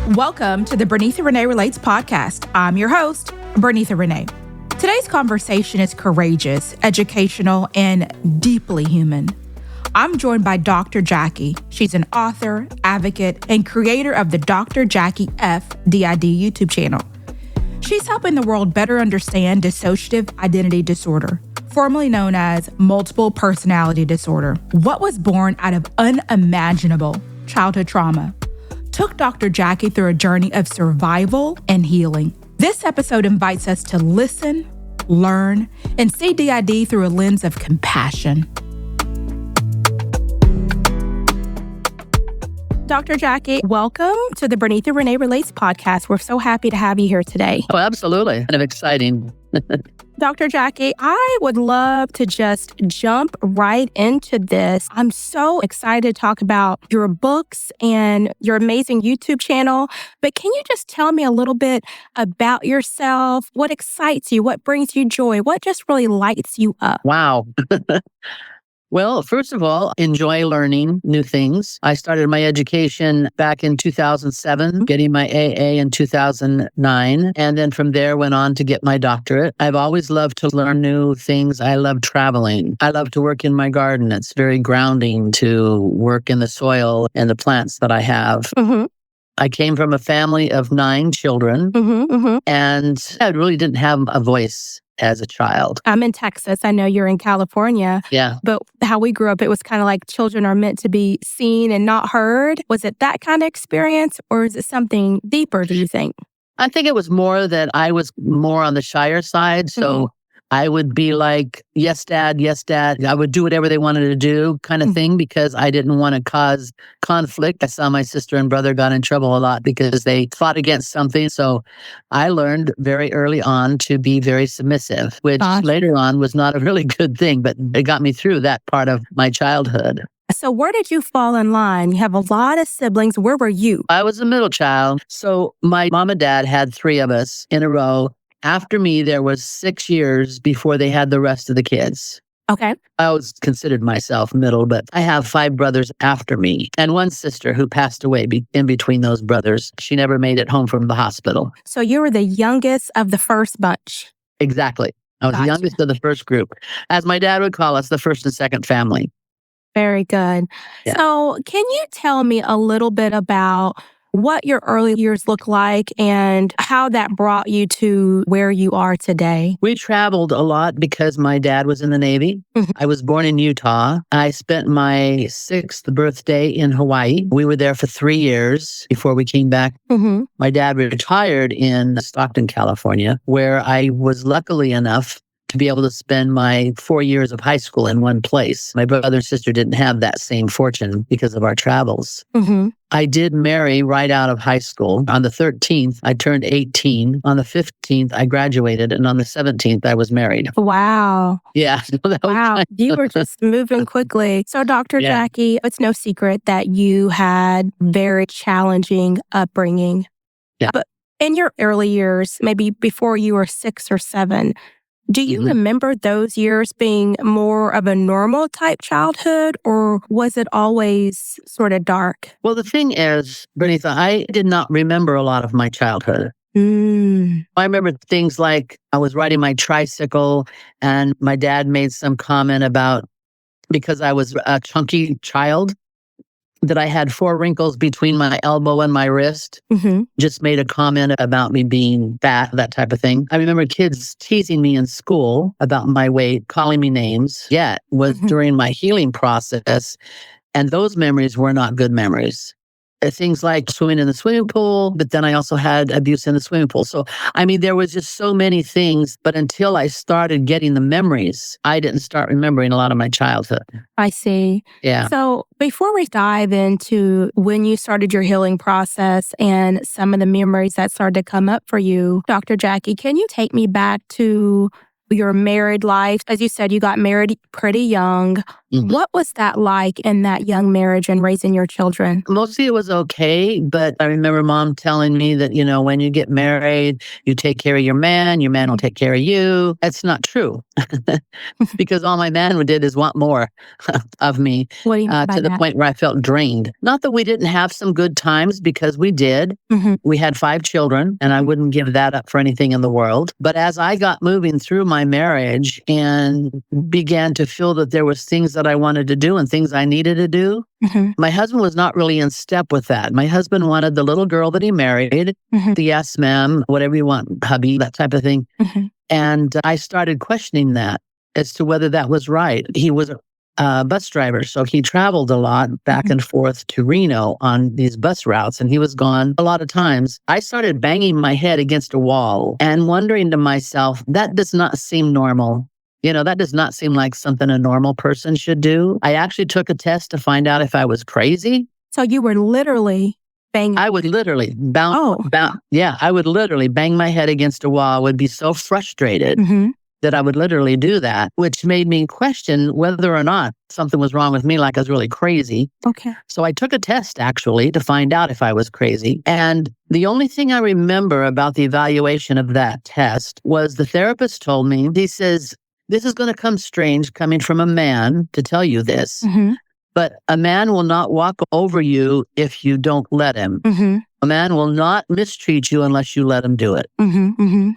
Welcome to the Bernitha Rena Relates Podcast. I'm your host, Bernitha Rena. Today's conversation is courageous, educational, and deeply human. I'm joined by Dr. Jackie. She's an author, advocate, and creator of the Dr. Jackie F. DID YouTube channel. She's helping the world better understand dissociative identity disorder, formerly known as multiple personality disorder. What was born out of unimaginable childhood trauma took Dr. Jackie through a journey of survival and healing. This episode invites us to listen, learn, and see DID through a lens of compassion. Dr. Jackie, welcome to the Bernitha Rena Relates Podcast. We're so happy to have you here today. Oh, absolutely. Kind of exciting. Dr. Jackie, I would love to just jump right into this. I'm so excited to talk about your books and your amazing YouTube channel. But can you just tell me a little bit about yourself? What excites you? What brings you joy? What just really lights you up? Wow. Well, first of all, enjoy learning new things. I started my education back in 2007, getting my AA in 2009. And then from there went on to get my doctorate. I've always loved to learn new things. I love traveling. I love to work in my garden. It's very grounding to work in the soil and the plants that I have. Mm-hmm. I came from a family of 9 children, and I really didn't have a voice as a child. I'm in Texas. I know you're in California. Yeah. But how we grew up, it was kind of like children are meant to be seen and not heard. Was it that kind of experience, or is it something deeper, do you think? I think it was more that I was more on the shyer side. So I would be like, yes, dad, yes, dad. I would do whatever they wanted to do kind of thing because I didn't want to cause conflict. I saw my sister and brother got in trouble a lot because they fought against something. So I learned very early on to be very submissive, which later on was not a really good thing, but it got me through that part of my childhood. So where did you fall in line? You have a lot of siblings. Where were you? I was a middle child. So my mom and dad had 3 of us in a row. After me, there was 6 years before they had the rest of the kids. Okay. I always considered myself middle, but I have 5 brothers after me and 1 sister who passed away in between those brothers. She never made it home from the hospital. So you were the youngest of the first bunch. Exactly. I was the youngest of the first group. As my dad would call us, the first and second family. Very good. Yeah. So can you tell me a little bit about what your early years look like and how that brought you to where you are today? We traveled a lot because my dad was in the Navy. I was born in Utah. I spent my 6th birthday in Hawaii. We were there for 3 years before we came back. My dad retired in Stockton, California, where I was luckily enough to be able to spend my 4 years of high school in one place. My brother and sister didn't have that same fortune because of our travels. I did marry right out of high school. On the 13th, I turned 18. On the 15th, I graduated. And on the 17th, I was married. Wow. Yeah. Wow. You were just moving quickly. So, Dr. Jackie, it's no secret that you had very challenging upbringing. Yeah. But in your early years, maybe before you were 6 or 7, do you remember those years being more of a normal type childhood, or was it always sort of dark? Well, the thing is, Bernitha, I did not remember a lot of my childhood. I remember things like I was riding my tricycle and my dad made some comment about, because I was a chunky child, that I had 4 wrinkles between my elbow and my wrist, just made a comment about me being fat, that type of thing. I remember kids teasing me in school about my weight, calling me names. Yet was during my healing process. And those memories were not good memories. Things like swimming in the swimming pool, but then I also had abuse in the swimming pool. So, I mean, there was just so many things, but until I started getting the memories, I didn't start remembering a lot of my childhood. I see. Yeah. So before we dive into when you started your healing process and some of the memories that started to come up for you, Dr. Jackie, can you take me back to your married life? As you said, you got married pretty young. What was that like in that young marriage and raising your children? Mostly it was okay, but I remember mom telling me that, when you get married, you take care of your man will take care of you. That's not true because all my man did is want more of me What do you mean by to the that? point where I felt drained. Not that we didn't have some good times, because we did. We had 5 children, and I wouldn't give that up for anything in the world. But as I got moving through my marriage and began to feel that there was things that I wanted to do and things I needed to do, my husband was not really in step with that. My husband wanted the little girl that he married, the yes ma'am, whatever you want, hubby, that type of thing. And I started questioning that as to whether that was right. He was a bus driver, so he traveled a lot back and forth to Reno on these bus routes, and he was gone a lot of times. I started banging my head against a wall and wondering to myself, that does not seem normal. That does not seem like something a normal person should do. I actually took a test to find out if I was crazy. So you were literally banging? I would literally I would literally bang my head against a wall. I would be so frustrated that I would literally do that, which made me question whether or not something was wrong with me, like I was really crazy. Okay. So I took a test, actually, to find out if I was crazy. And the only thing I remember about the evaluation of that test was the therapist told me, he says, this is going to come strange coming from a man to tell you this, but a man will not walk over you if you don't let him. A man will not mistreat you unless you let him do it.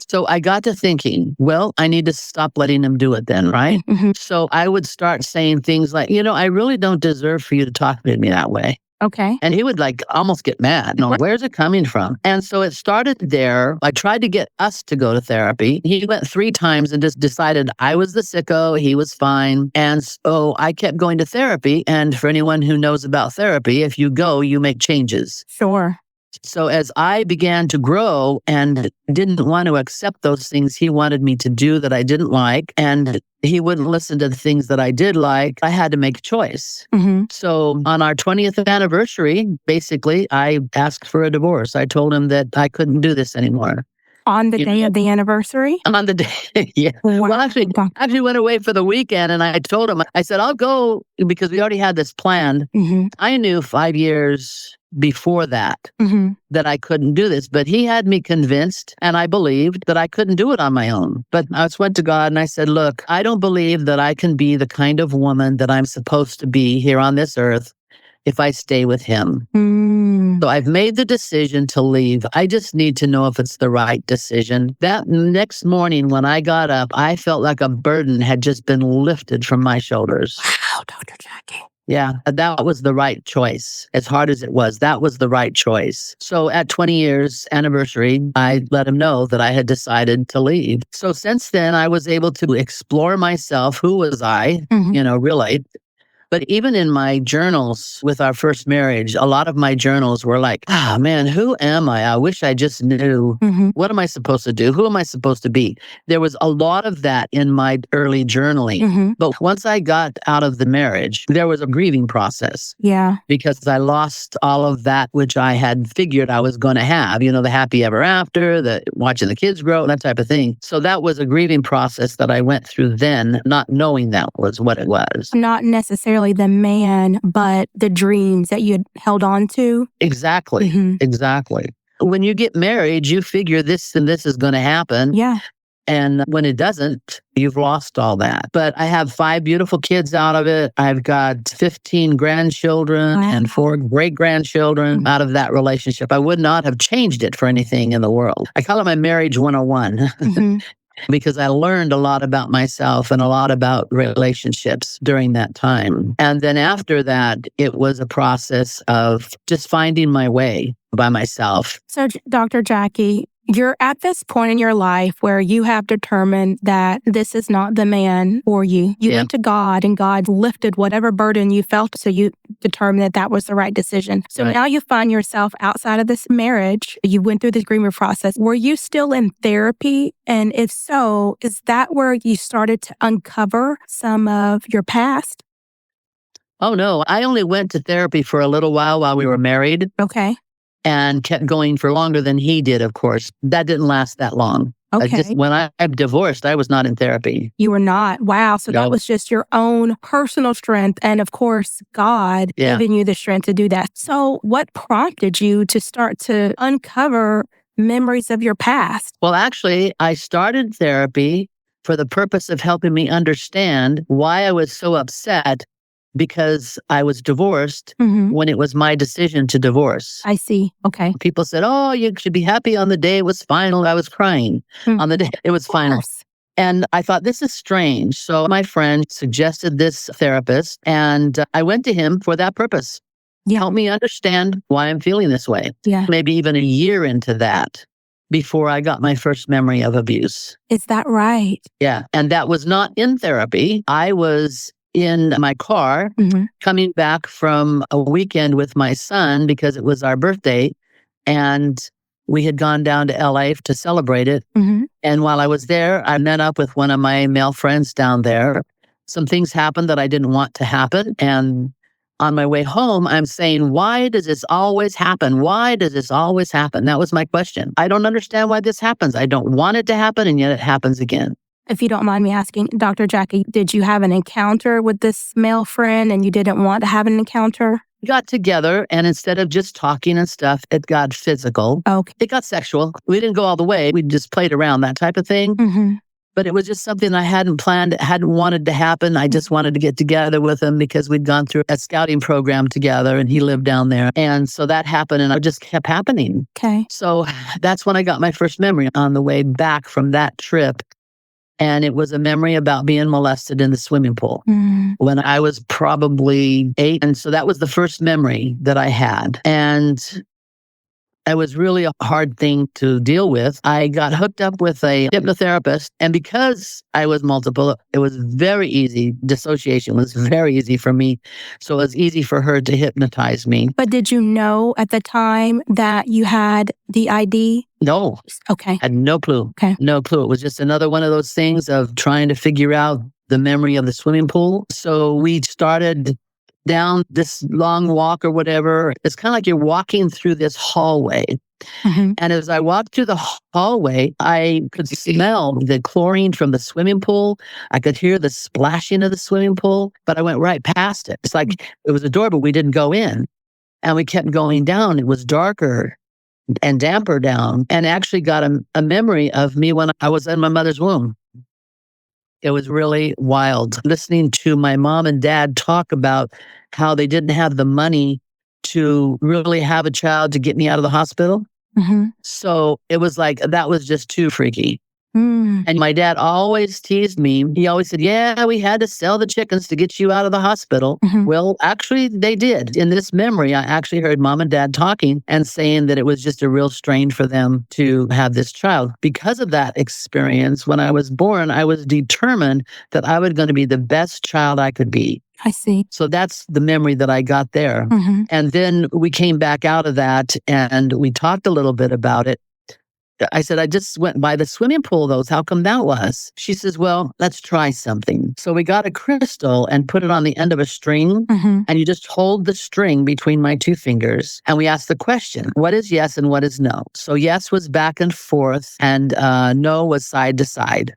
So I got to thinking, well, I need to stop letting him do it then, right? So I would start saying things like, I really don't deserve for you to talk to me that way. Okay. And he would almost get mad. Where's it coming from? And so it started there. I tried to get us to go to therapy. He went 3 times and just decided I was the sicko. He was fine. And so I kept going to therapy. And for anyone who knows about therapy, if you go, you make changes. Sure. So as I began to grow and didn't want to accept those things he wanted me to do that I didn't like, and he wouldn't listen to the things that I did like, I had to make a choice. So on our 20th anniversary, basically, I asked for a divorce. I told him that I couldn't do this anymore. On the day of the anniversary? On the day, yeah. Wow. Well, actually went away for the weekend, and I told him, I said, I'll go, because we already had this planned. I knew 5 years before that I couldn't do this, but he had me convinced, and I believed that I couldn't do it on my own. But I just went to God and I said, look, I don't believe that I can be the kind of woman that I'm supposed to be here on this earth if I stay with him. So I've made the decision to leave. I just need to know if it's the right decision. That next morning when I got up, I felt like a burden had just been lifted from my shoulders. Wow, Dr. Jackie. Yeah, that was the right choice. As hard as it was, that was the right choice. So at 20 years anniversary, I let him know that I had decided to leave. So since then, I was able to explore myself. Who was I? Really. But even in my journals with our first marriage, a lot of my journals were like, man, who am I? I wish I just knew. What am I supposed to do? Who am I supposed to be? There was a lot of that in my early journaling. But once I got out of the marriage, there was a grieving process. Yeah. Because I lost all of that which I had figured I was going to have, the happy ever after, the watching the kids grow, that type of thing. So that was a grieving process that I went through then, not knowing that was what it was. Not necessarily the man, but the dreams that you had held on to. Exactly. Exactly. When you get married, you figure this and this is going to happen. Yeah. And when it doesn't, you've lost all that. But I have 5 beautiful kids out of it. I've got 15 grandchildren and 4 great-grandchildren out of that relationship. I would not have changed it for anything in the world. I call it my marriage 101. Because I learned a lot about myself and a lot about relationships during that time. And then after that, it was a process of just finding my way by myself. So, Dr. Jackie, you're at this point in your life where you have determined that this is not the man for you. You went to God and God lifted whatever burden you felt, so you determined that that was the right decision. So now you find yourself outside of this marriage. You went through this grieving process. Were you still in therapy? And if so, is that where you started to uncover some of your past? Oh, no. I only went to therapy for a little while we were married. Okay. And kept going for longer than he did, of course. That didn't last that long. Okay. When I'm divorced, I was not in therapy. You were not. Wow. So that No. was just your own personal strength. And of course, God Yeah. giving you the strength to do that. So what prompted you to start to uncover memories of your past? Well, actually, I started therapy for the purpose of helping me understand why I was so upset because I was divorced when it was my decision to divorce. I see. Okay. People said, "Oh, you should be happy on the day it was final." I was crying on the day it was final. Course. And I thought, this is strange. So my friend suggested this therapist, and I went to him for that purpose. Yeah. Help me understand why I'm feeling this way. Yeah. Maybe even a year into that before I got my first memory of abuse. Is that right? Yeah. And that was not in therapy. I was in my car coming back from a weekend with my son because it was our birthday. And we had gone down to LA to celebrate it. And while I was there, I met up with one of my male friends down there. Some things happened that I didn't want to happen. And on my way home, I'm saying, why does this always happen? Why does this always happen? That was my question. I don't understand why this happens. I don't want it to happen, and yet it happens again. If you don't mind me asking, Dr. Jackie, did you have an encounter with this male friend and you didn't want to have an encounter? We got together, and instead of just talking and stuff, it got physical. Okay. It got sexual. We didn't go all the way. We just played around, that type of thing. But it was just something I hadn't planned, hadn't wanted to happen. I just wanted to get together with him because we'd gone through a scouting program together and he lived down there. And so that happened, and it just kept happening. Okay. So that's when I got my first memory on the way back from that trip. And it was a memory about being molested in the swimming pool when I was probably 8. And so that was the first memory that I had. And it was really a hard thing to deal with. I got hooked up with a hypnotherapist. And because I was multiple, it was very easy. Dissociation was very easy for me. So it was easy for her to hypnotize me. But did you know at the time that you had the ID? No. Okay. I had no clue. Okay. No clue. It was just another one of those things of trying to figure out the memory of the swimming pool. So we started down this long walk or whatever. It's kind of like you're walking through this hallway. And as I walked through the hallway, I could smell the chlorine from the swimming pool. I could hear the splashing of the swimming pool, but I went right past it. It's like it was a door, but we didn't go in. And we kept going down. It was darker and damper down, and actually got a memory of me when I was in my mother's womb. It was really wild listening to my mom and dad talk about how they didn't have the money to really have a child to get me out of the hospital. So it was like, that was just too freaky. And my dad always teased me. He always said, yeah, we had to sell the chickens to get you out of the hospital. Well, actually, they did. In this memory, I actually heard mom and dad talking and saying that it was just a real strain for them to have this child. Because of that experience, when I was born, I was determined that I was going to be the best child I could be. I see. So that's the memory that I got there. And then we came back out of that and we talked a little bit about it. I said, I just went by the swimming pool, though. How come that was? She says, well, let's try something. So we got a crystal and put it on the end of a string. And you just hold the string between my two fingers. And we asked the question, what is yes and what is no? So yes was back and forth, and no was side to side.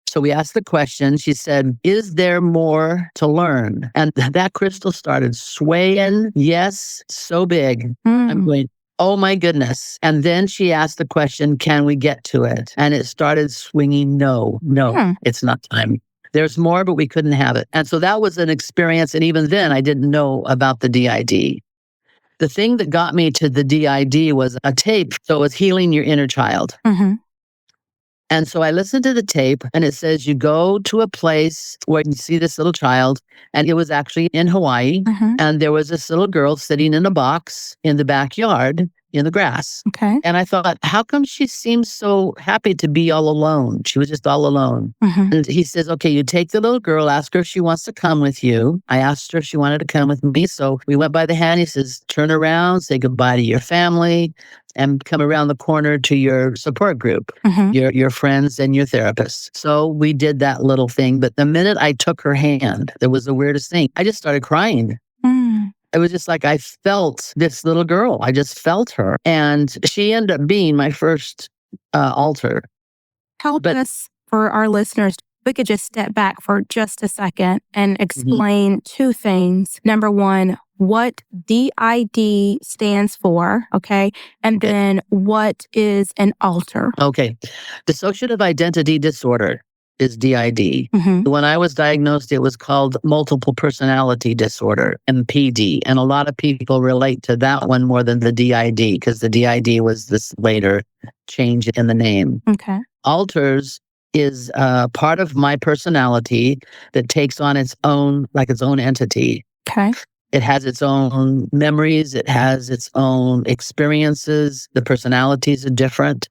So we asked the question. She said, is there more to learn? And that crystal started swaying. Yes, so big. I'm going, oh my goodness. And then she asked the question, can we get to it? And it started swinging. No, it's not time. There's more, but we couldn't have it. And so that was an experience. And even then I didn't know about the DID. The thing that got me to the DID was a tape. So it was Healing Your Inner Child. And so I listened to the tape, and it says you go to a place where you see this little child, and it was actually in Hawaii. And there was this little girl sitting in a box in the backyard in the grass. Okay. And I thought, how come she seems so happy to be all alone? She was just all alone. And he says, okay, you take the little girl, ask her if she wants to come with you. I asked her if she wanted to come with me. So we went by the hand. He says, turn around, say goodbye to your family, and come around the corner to your support group, your friends and your therapist. So we did that little thing. But the minute I took her hand, it was the weirdest thing. I just started crying. It was just like I felt this little girl. I just felt her. And she ended up being my first altar. Help us, for our listeners, we could just step back for just a second and explain two things. Number one, what DID stands for, okay? And then what is an alter? Okay. Dissociative Identity Disorder is DID. When I was diagnosed, it was called multiple personality disorder, MPD. And a lot of people relate to that one more than the DID because the DID was this later change in the name. Okay. Alters is part of my personality that takes on its own entity. Okay. It has its own memories. It has its own experiences. The personalities are different.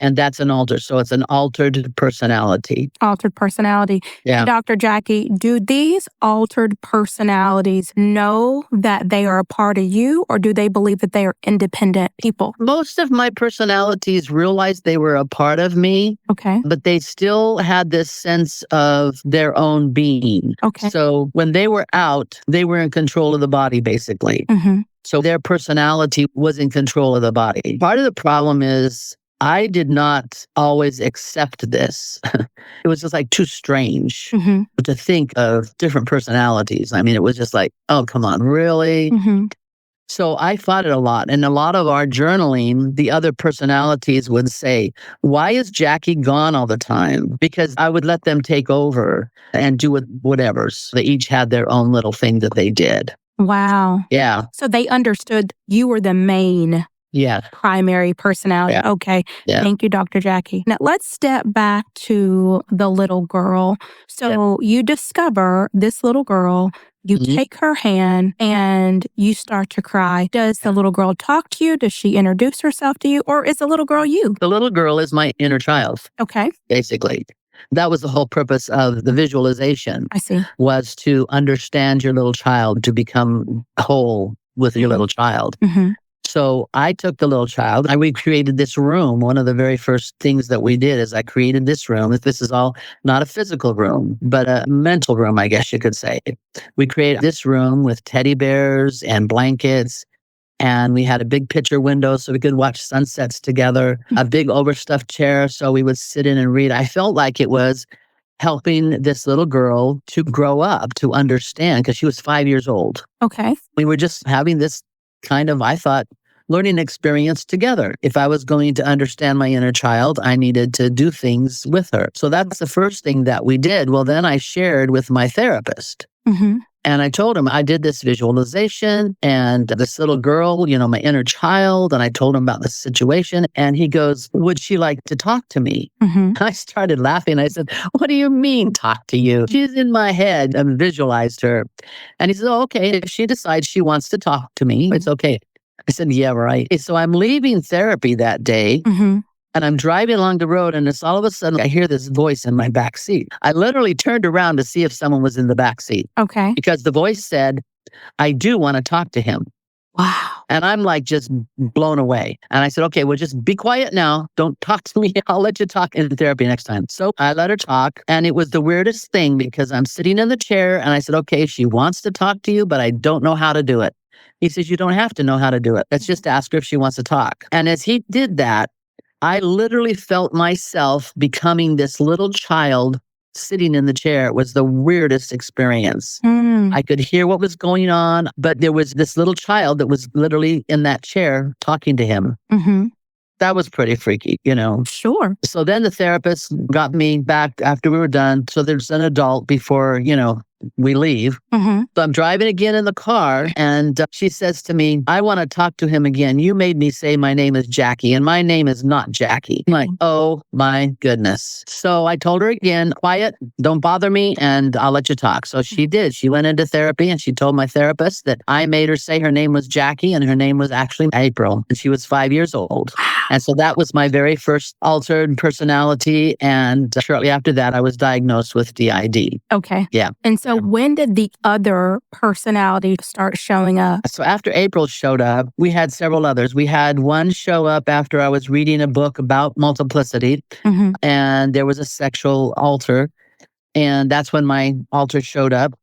And that's an alter. So it's an altered personality. Altered personality. Yeah. Dr. Jackie, do these altered personalities know that they are a part of you, or do they believe that they are independent people? Most of my personalities realized they were a part of me. Okay. But they still had this sense of their own being. Okay. So when they were out, they were in control of the body, basically. So their personality was in control of the body. Part of the problem is I did not always accept this. It was just like too strange to think of different personalities. I mean, it was just like, oh, come on, really? So I fought it a lot. And a lot of our journaling, the other personalities would say, why is Jackie gone all the time? Because I would let them take over and do whatever. So they each had their own little thing that they did. Wow. Yeah. So they understood you were the main primary personality. Yeah. Okay. Yeah. Thank you, Dr. Jackie. Now let's step back to the little girl. So you discover this little girl, you take her hand and you start to cry. Does the little girl talk to you? Does she introduce herself to you? Or is the little girl you? The little girl is my inner child. Okay. Basically. That was the whole purpose of the visualization. I see. Was to understand your little child, to become whole with your little child. So I took the little child and we created this room. One of the very first things that we did is I created this room. This is all not a physical room, but a mental room, I guess you could say. We created this room with teddy bears and blankets. And we had a big picture window so we could watch sunsets together, a big overstuffed chair so we would sit in and read. I felt like it was helping this little girl to grow up, to understand, because she was 5 years old. Okay. We were just having this kind of, I thought, learning experience together. If I was going to understand my inner child, I needed to do things with her. So that's the first thing that we did. Well, then I shared with my therapist. And I told him I did this visualization and this little girl, my inner child. And I told him about the situation. And he goes, would she like to talk to me? I started laughing. I said, what do you mean talk to you? She's in my head. I visualized her. And he said, oh, okay, if she decides she wants to talk to me, it's okay. I said, yeah, right. So I'm leaving therapy that day. And I'm driving along the road, and it's all of a sudden I hear this voice in my back seat. I literally turned around to see if someone was in the back seat. Okay. Because the voice said, I do want to talk to him. Wow. And I'm like just blown away. And I said, okay, well, just be quiet now. Don't talk to me. I'll let you talk in therapy next time. So I let her talk. And it was the weirdest thing because I'm sitting in the chair and I said, okay, she wants to talk to you, but I don't know how to do it. He says, you don't have to know how to do it. Let's just ask her if she wants to talk. And as he did that, I literally felt myself becoming this little child sitting in the chair. It was the weirdest experience. I could hear what was going on, but there was this little child that was literally in that chair talking to him. That was pretty freaky, Sure. So then the therapist got me back after we were done. So there's an adult before, we leave. So I'm driving again in the car and she says to me, I want to talk to him again. You made me say my name is Jackie and my name is not Jackie. I'm like, oh my goodness. So I told her again, quiet, don't bother me and I'll let you talk. So she did. She went into therapy and she told my therapist that I made her say her name was Jackie and her name was actually April and she was 5 years old. And so that was my very first altered personality. And shortly after that, I was diagnosed with DID. Okay. Yeah. And so when did the other personality start showing up? So after April showed up, we had several others. We had one show up after I was reading a book about multiplicity, and there was a sexual alter. And that's when my alter showed up,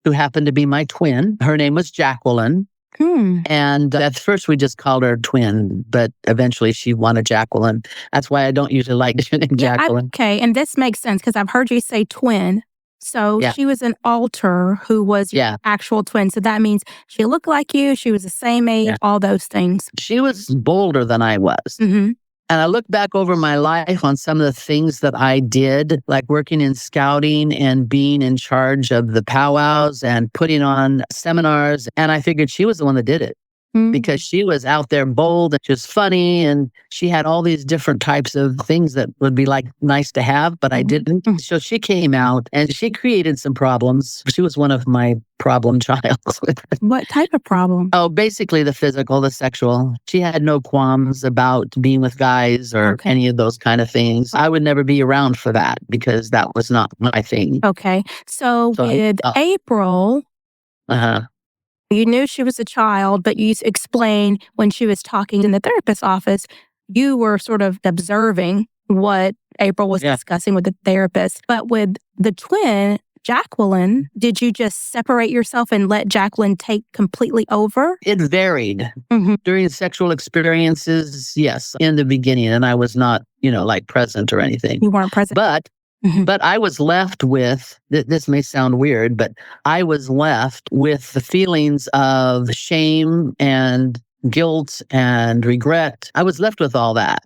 who happened to be my twin. Her name was Jacqueline. And at first we just called her twin, but eventually she wanted Jacqueline. That's why I don't usually like the name Jacqueline. Okay, and this makes sense because I've heard you say twin. So she was an alter who was your actual twin. So that means she looked like you, she was the same age, all those things. She was bolder than I was. Mm-hmm. And I look back over my life on some of the things that I did, like working in scouting and being in charge of the powwows and putting on seminars. And I figured she was the one that did it. Because she was out there bold and just funny. And she had all these different types of things that would be like nice to have, but I didn't. So she came out and she created some problems. She was one of my problem child. What type of problem? Oh, basically the physical, the sexual. She had no qualms about being with guys or any of those kind of things. I would never be around for that because that was not my thing. Okay. So with April, you knew she was a child, but you explained when she was talking in the therapist's office, you were sort of observing what April was discussing with the therapist. But with the twin, Jacqueline, did you just separate yourself and let Jacqueline take completely over? It varied. During sexual experiences, yes, in the beginning. And I was not, like present or anything. You weren't present. But I was left with, this may sound weird, but I was left with the feelings of shame and guilt and regret. I was left with all that.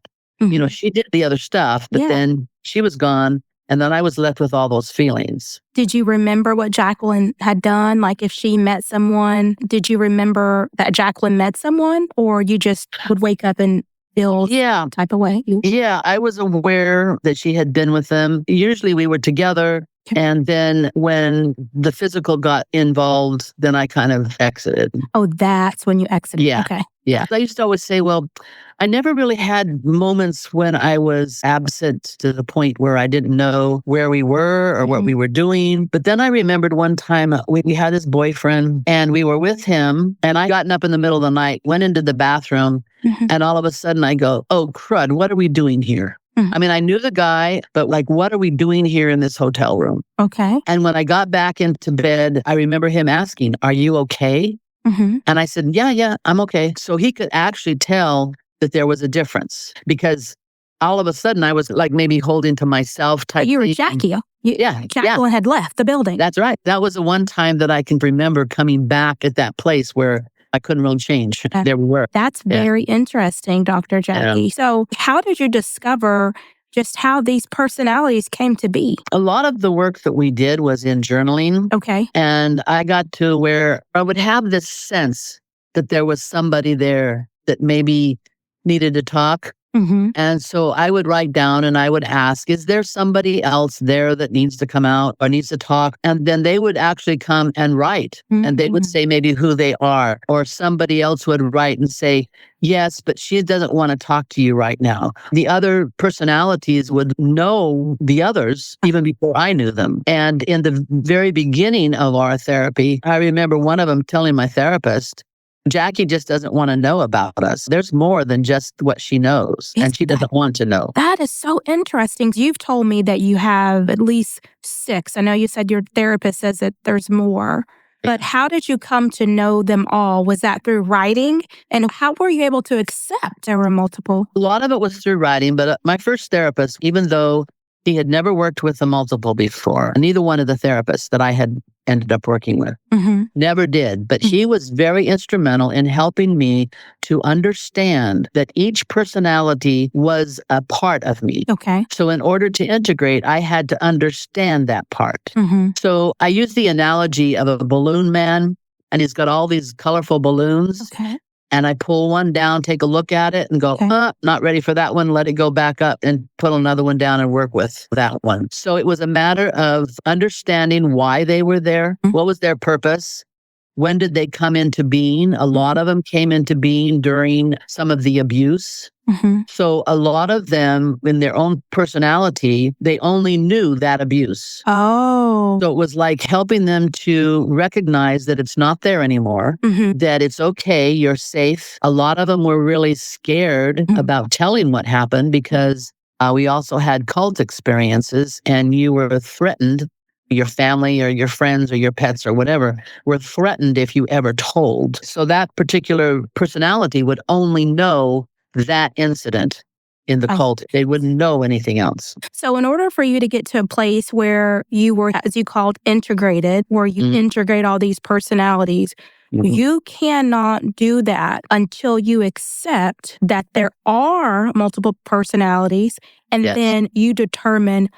She did the other stuff, but then she was gone. And then I was left with all those feelings. Did you remember what Jacqueline had done? Like if she met someone, did you remember that Jacqueline met someone? Or you just would wake up and feel type of way? Yeah, I was aware that she had been with them. Usually we were together. And then when the physical got involved, then I kind of exited. Oh, that's when you exited. Yeah. Okay. Yeah. I used to always say, well, I never really had moments when I was absent to the point where I didn't know where we were or what we were doing. But then I remembered one time we had this boyfriend and we were with him and I gotten up in the middle of the night, went into the bathroom and all of a sudden I go, oh, crud, what are we doing here? I mean, I knew the guy, but like, what are we doing here in this hotel room? Okay. And when I got back into bed, I remember him asking, are you okay? And I said, yeah, I'm okay. So he could actually tell that there was a difference because all of a sudden I was like maybe holding to myself type. You were Jackie. Jacqueline had left the building. That's right. That was the one time that I can remember coming back at that place where I couldn't really change. There we were. That's very interesting, Dr. Jackie. Yeah. So how did you discover just how these personalities came to be? A lot of the work that we did was in journaling. Okay. And I got to where I would have this sense that there was somebody there that maybe needed to talk. And so I would write down and I would ask, is there somebody else there that needs to come out or needs to talk? And then they would actually come and write and they would say maybe who they are, or somebody else would write and say, yes, but she doesn't want to talk to you right now. The other personalities would know the others even before I knew them. And in the very beginning of our therapy, I remember one of them telling my therapist, Jackie just doesn't want to know about us. There's more than just what she knows, and she doesn't want to know. That is so interesting. You've told me that you have at least 6. I know you said your therapist says that there's more, but how did you come to know them all? Was that through writing? And how were you able to accept there were multiple? A lot of it was through writing, but my first therapist, even though he had never worked with a multiple before, neither one of the therapists that I had ended up working with never did, but he was very instrumental in helping me to understand that each personality was a part of me. Okay. So in order to integrate, I had to understand that part. So I use the analogy of a balloon man, and he's got all these colorful balloons. Okay. And I pull one down, take a look at it and go, not ready for that one. Let it go back up and put another one down and work with that one. So it was a matter of understanding why they were there. What was their purpose? When did they come into being? A lot of them came into being during some of the abuse. So a lot of them, in their own personality, they only knew that abuse. Oh. So it was like helping them to recognize that it's not there anymore, that it's okay, you're safe. A lot of them were really scared about telling what happened because we also had cult experiences and you were threatened your family or your friends or your pets or whatever were threatened if you ever told. So that particular personality would only know that incident in the cult. They wouldn't know anything else. So in order for you to get to a place where you were, as you called, integrated, where you integrate all these personalities, you cannot do that until you accept that there are multiple personalities, and then you determine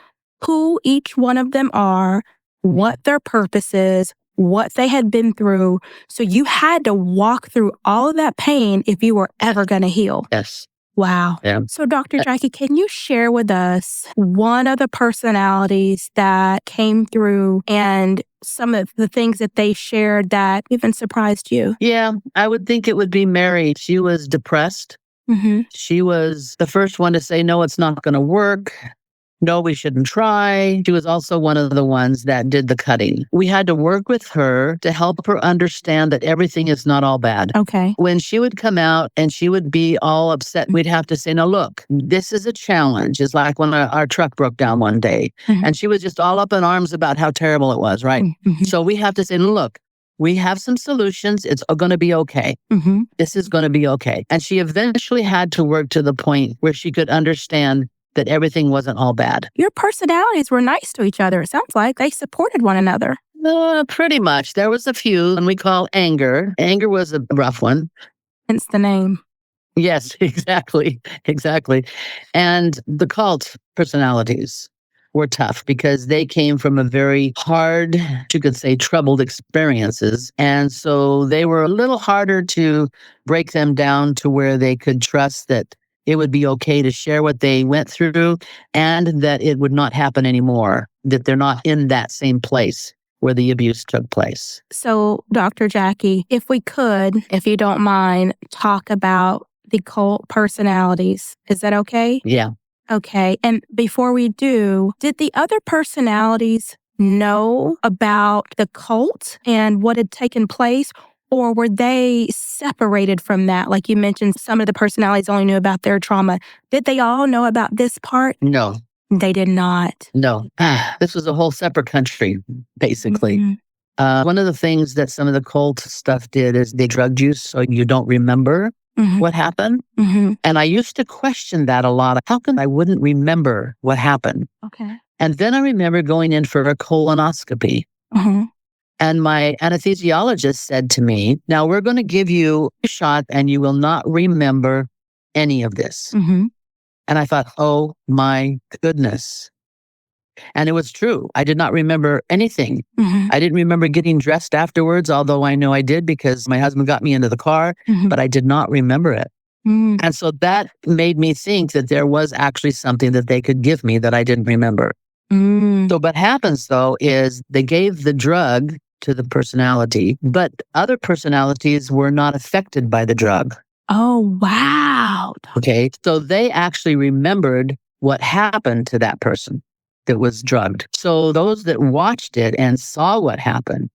who each one of them are, what their purpose is, what they had been through. So you had to walk through all of that pain if you were ever going to heal. Yes. Wow. Yeah. So Dr. Jackie, can you share with us one of the personalities that came through and some of the things that they shared that even surprised you? Yeah, I would think it would be Mary. She was depressed. She was the first one to say, no, it's not going to work. No, we shouldn't try. She was also one of the ones that did the cutting. We had to work with her to help her understand that everything is not all bad. Okay. When she would come out and she would be all upset, we'd have to say, no, look, this is a challenge. It's like when our truck broke down one day and she was just all up in arms about how terrible it was, right? So we have to say, look, we have some solutions. It's going to be okay. This is going to be okay. And she eventually had to work to the point where she could understand that everything wasn't all bad. Your personalities were nice to each other. It sounds like they supported one another. Pretty much. There was a few, and we call anger. Anger was a rough one. Hence the name. Yes, exactly. And the cult personalities were tough because they came from a very hard, you could say, troubled experiences. And so they were a little harder to break them down to where they could trust that it would be okay to share what they went through and that it would not happen anymore, that they're not in that same place where the abuse took place. So, Dr. Jackie, if we could, if you don't mind, talk about the cult personalities. Is that okay? Yeah. Okay. And before we do, did the other personalities know about the cult and what had taken place? Or were they separated from that? Like you mentioned, some of the personalities only knew about their trauma. Did they all know about this part? No. They did not. No. This was a whole separate country, basically. One of the things that some of the cult stuff did is they drugged you so you don't remember what happened. And I used to question that a lot. How come I wouldn't remember what happened? Okay. And then I remember going in for a colonoscopy. And my anesthesiologist said to me, now we're going to give you a shot and you will not remember any of this. And I thought, oh my goodness. And it was true. I did not remember anything. I didn't remember getting dressed afterwards, although I know I did because my husband got me into the car, but I did not remember it. And so that made me think that there was actually something that they could give me that I didn't remember. So what happens though is they gave the drug to the personality, but other personalities were not affected by the drug. Oh, wow. Okay. So they actually remembered what happened to that person that was drugged. So those that watched it and saw what happened,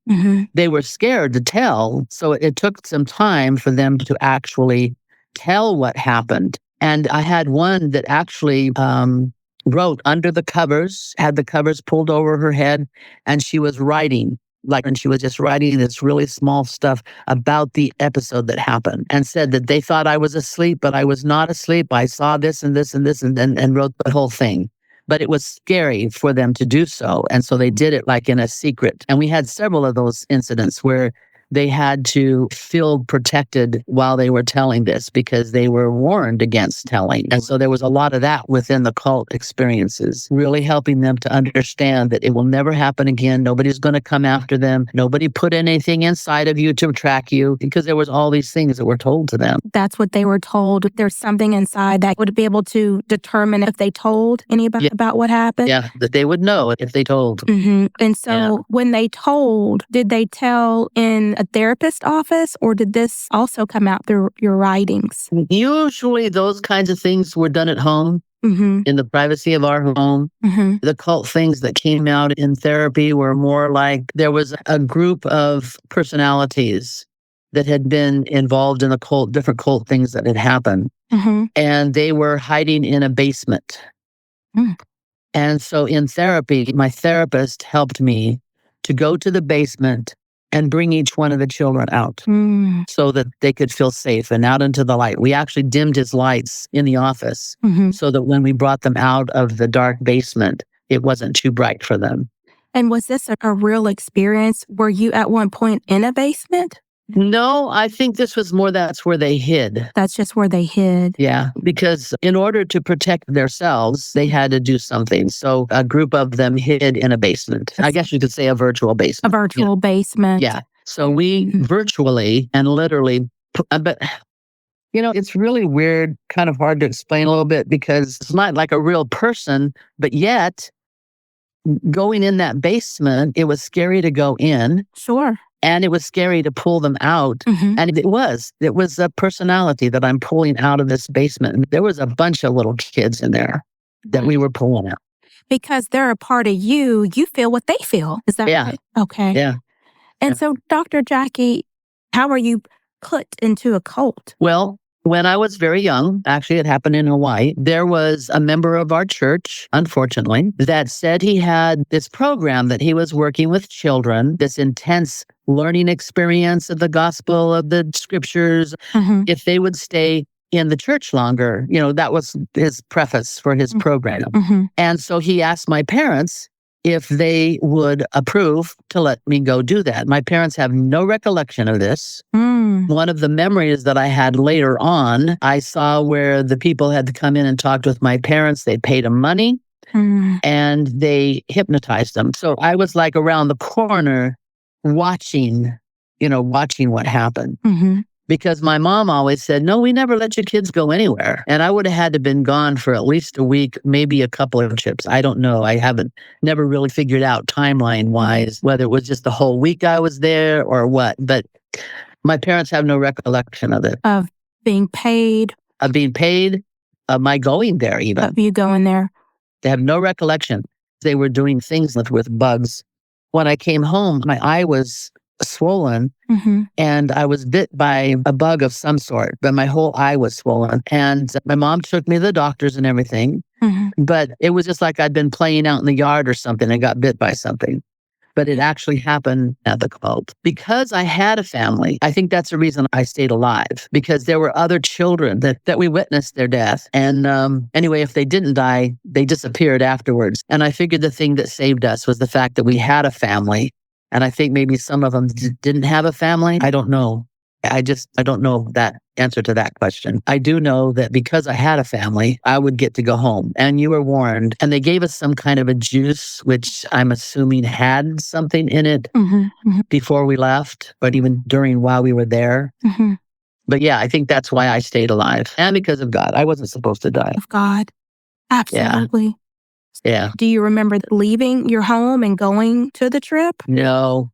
they were scared to tell. So it took some time for them to actually tell what happened. And I had one that actually wrote under the covers, had the covers pulled over her head, and she was writing. And she was just writing this really small stuff about the episode that happened and said that they thought I was asleep, but I was not asleep. I saw this and this and this and wrote the whole thing. But it was scary for them to do so. And so they did it like in a secret. And we had several of those incidents where they had to feel protected while they were telling this because they were warned against telling. And so there was a lot of that within the cult experiences, really helping them to understand that it will never happen again. Nobody's going to come after them. Nobody put anything inside of you to track you because there was all these things that were told to them. That's what they were told. There's something inside that would be able to determine if they told anybody about what happened. Yeah, that they would know if they told. And so when they told, did they tell in a therapist office or did this also come out through your writings? Usually those kinds of things were done at home. In the privacy of our home. The cult things that came out in therapy were more like there was a group of personalities that had been involved in the cult, different cult things that had happened. And they were hiding in a basement. And so in therapy, my therapist helped me to go to the basement and bring each one of the children out so that they could feel safe and out into the light. We actually dimmed his lights in the office so that when we brought them out of the dark basement, it wasn't too bright for them. And was this a real experience? Were you at one point in a basement? No, I think this was more that's where they hid. That's just where they hid. Yeah, because in order to protect themselves, they had to do something. So a group of them hid in a basement. I guess you could say a virtual basement. A virtual basement. Yeah. So we virtually and literally, but it's really weird, kind of hard to explain a little bit because it's not like a real person, but yet going in that basement, it was scary to go in. Sure. And it was scary to pull them out. And it was a personality that I'm pulling out of this basement. And there was a bunch of little kids in there that we were pulling out. Because they're a part of you, you feel what they feel. Is that right? Okay. Yeah. And so, Dr. Jackie, how are you put into a cult? Well, when I was very young, actually it happened in Hawaii, there was a member of our church, unfortunately, that said he had this program that he was working with children, this intense learning experience of the gospel, of the scriptures, if they would stay in the church longer. That was his preface for his program. And so he asked my parents if they would approve to let me go do that. My parents have no recollection of this. One of the memories that I had later on, I saw where the people had to come in and talked with my parents. They paid them money and they hypnotized them. So I was like around the corner watching what happened. Because my mom always said, no, we never let your kids go anywhere. And I would have had to been gone for at least a week, maybe a couple of trips. I don't know. I never really figured out timeline-wise whether it was just the whole week I was there or what. But my parents have no recollection of it. Of being paid. Of my going there even. Of you going there. They have no recollection. They were doing things with bugs. When I came home, my eye was swollen and I was bit by a bug of some sort, but my whole eye was swollen. And my mom took me to the doctors and everything, but it was just like I'd been playing out in the yard or something and got bit by something. But it actually happened at the cult. Because I had a family, I think that's the reason I stayed alive, because there were other children that we witnessed their death. And anyway, if they didn't die, they disappeared afterwards. And I figured the thing that saved us was the fact that we had a family. And I think maybe some of them didn't have a family. I don't know. I don't know that answer to that question. I do know that because I had a family, I would get to go home. And you were warned. And they gave us some kind of a juice, which I'm assuming had something in it before we left, but even while we were there. But yeah, I think that's why I stayed alive. And because of God. I wasn't supposed to die. Of God. Absolutely. Yeah. Do you remember leaving your home and going to the trip? No.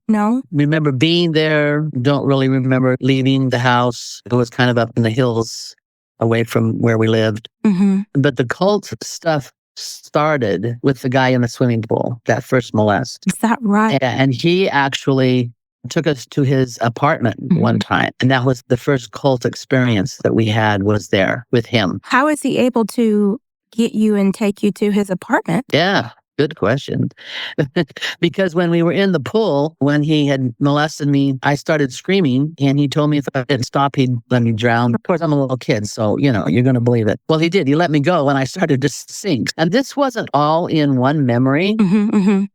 Remember being there. Don't really remember leaving the house. It was kind of up in the hills away from where we lived. But the cult stuff started with the guy in the swimming pool, that first molest. Is that right? And he actually took us to his apartment one time. And that was the first cult experience that we had, was there with him. How is he able to get you and take you to his apartment? Yeah, good question. Because when we were in the pool, when he had molested me, I started screaming and he told me if I didn't stop, he'd let me drown. Of course, I'm a little kid, so, you're going to believe it. Well, he did. He let me go and I started to sink. And this wasn't all in one memory.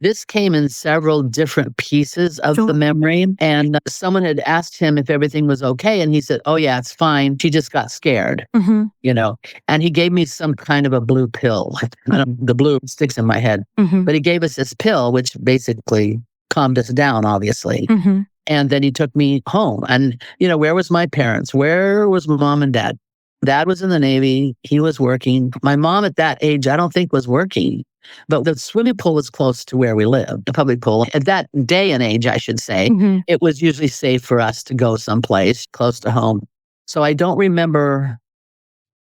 This came in several different pieces of the memory. And someone had asked him if everything was okay. And he said, oh yeah, it's fine. She just got scared, And he gave me some kind of a blue pill. The blue sticks in my head. But he gave us this pill, which basically calmed us down, obviously. And then he took me home. And, where was my parents? Where was mom and dad? Dad was in the Navy. He was working. My mom at that age, I don't think was working. But the swimming pool was close to where we lived, the public pool. At that day and age, I should say, it was usually safe for us to go someplace close to home. So I don't remember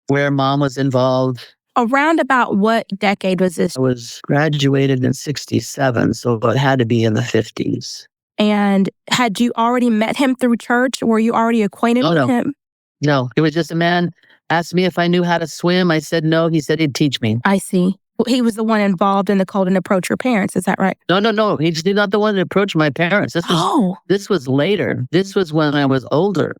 where mom was involved. Around about what decade was this? I was graduated in 1967, so it had to be in the 1950s. And had you already met him through church? Were you already acquainted with him? No, it was just a man asked me if I knew how to swim. I said no. He said he'd teach me. I see. He was the one involved in the cult and approached your parents. Is that right? No. He's not the one that approached my parents. This was later. This was when I was older.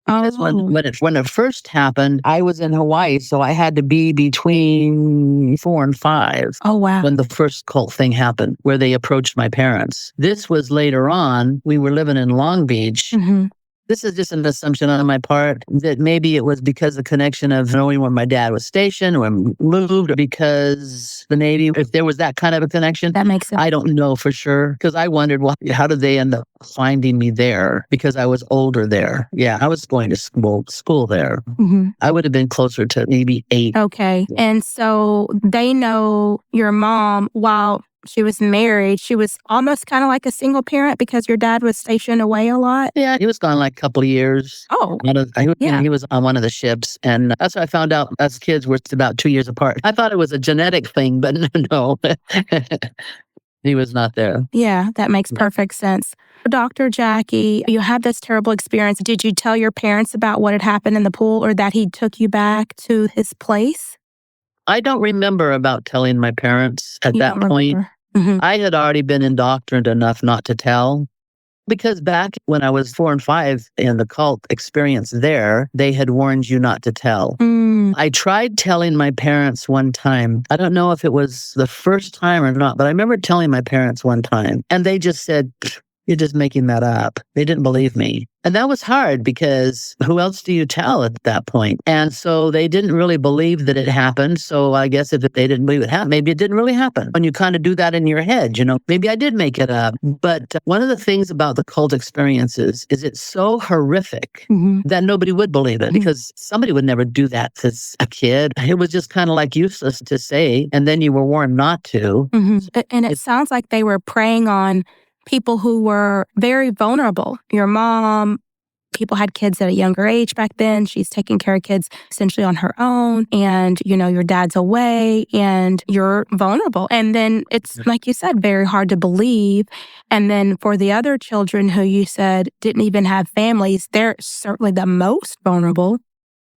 Because when it first happened, I was in Hawaii, so I had to be between 4 and 5. Oh, wow. When the first cult thing happened, where they approached my parents. This was later on. We were living in Long Beach. Mm-hmm. This is just an assumption on my part that maybe it was because the connection of knowing where my dad was stationed or moved, or because the Navy, if there was that kind of a connection. That makes sense. I don't know for sure, because I wondered, how did they end up finding me there? Because I was older there. Yeah, I was going to school there. Mm-hmm. I would have been closer to maybe 8. Okay. And so they know your mom, while she was married, she was almost kind of like a single parent because your dad was stationed away a lot. Yeah, he was gone like a couple of years. Oh, he was on one of the ships. And that's what I found out. Us kids were about 2 years apart. I thought it was a genetic thing, but no. He was not there. Yeah, that makes perfect sense. Dr. Jackie, you had this terrible experience. Did you tell your parents about what had happened in the pool, or that he took you back to his place? I don't remember about telling my parents at that point. Mm-hmm. I had already been indoctrinated enough not to tell. Because back when I was 4 and 5 in the cult experience there, they had warned you not to tell. I tried telling my parents one time. I don't know if it was the first time or not, but I remember telling my parents one time, and they just said, "You're just making that up." They didn't believe me. And that was hard, because who else do you tell at that point? And so they didn't really believe that it happened. So I guess if they didn't believe it happened, maybe it didn't really happen. When you kind of do that in your head, maybe I did make it up. But one of the things about the cult experiences is it's so horrific that nobody would believe it, because somebody would never do that to a kid. It was just kind of like useless to say. And then you were warned not to. And it sounds like they were preying on people who were very vulnerable. Your mom, people had kids at a younger age back then. She's taking care of kids essentially on her own. And, your dad's away and you're vulnerable. And then it's, like you said, very hard to believe. And then for the other children who you said didn't even have families, they're certainly the most vulnerable.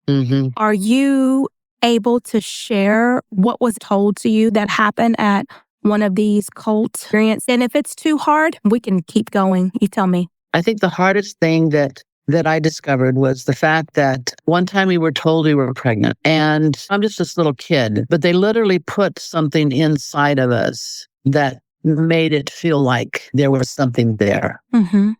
Mm-hmm. Are you able to share what was told to you that happened at one of these cult experiences? And if it's too hard, we can keep going. You tell me. I think the hardest thing that I discovered was the fact that one time we were told we were pregnant, and I'm just this little kid, but they literally put something inside of us that made it feel like there was something there. Mm-hmm.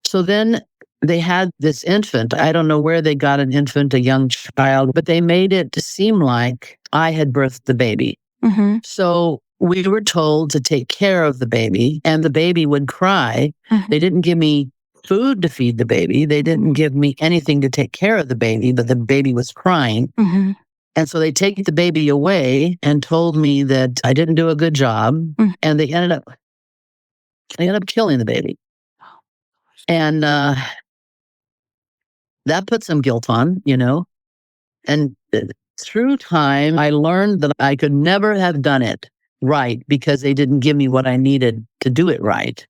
So then they had this infant. I don't know where they got an infant, a young child, but they made it seem like I had birthed the baby. Mm-hmm. So we were told to take care of the baby, and the baby would cry. Mm-hmm. They didn't give me food to feed the baby. They didn't give me anything to take care of the baby, but the baby was crying. Mm-hmm. And so they take the baby away and told me that I didn't do a good job. Mm-hmm. And they ended up killing the baby. And that put some guilt on, And through time, I learned that I could never have done it right, because they didn't give me what I needed to do it right.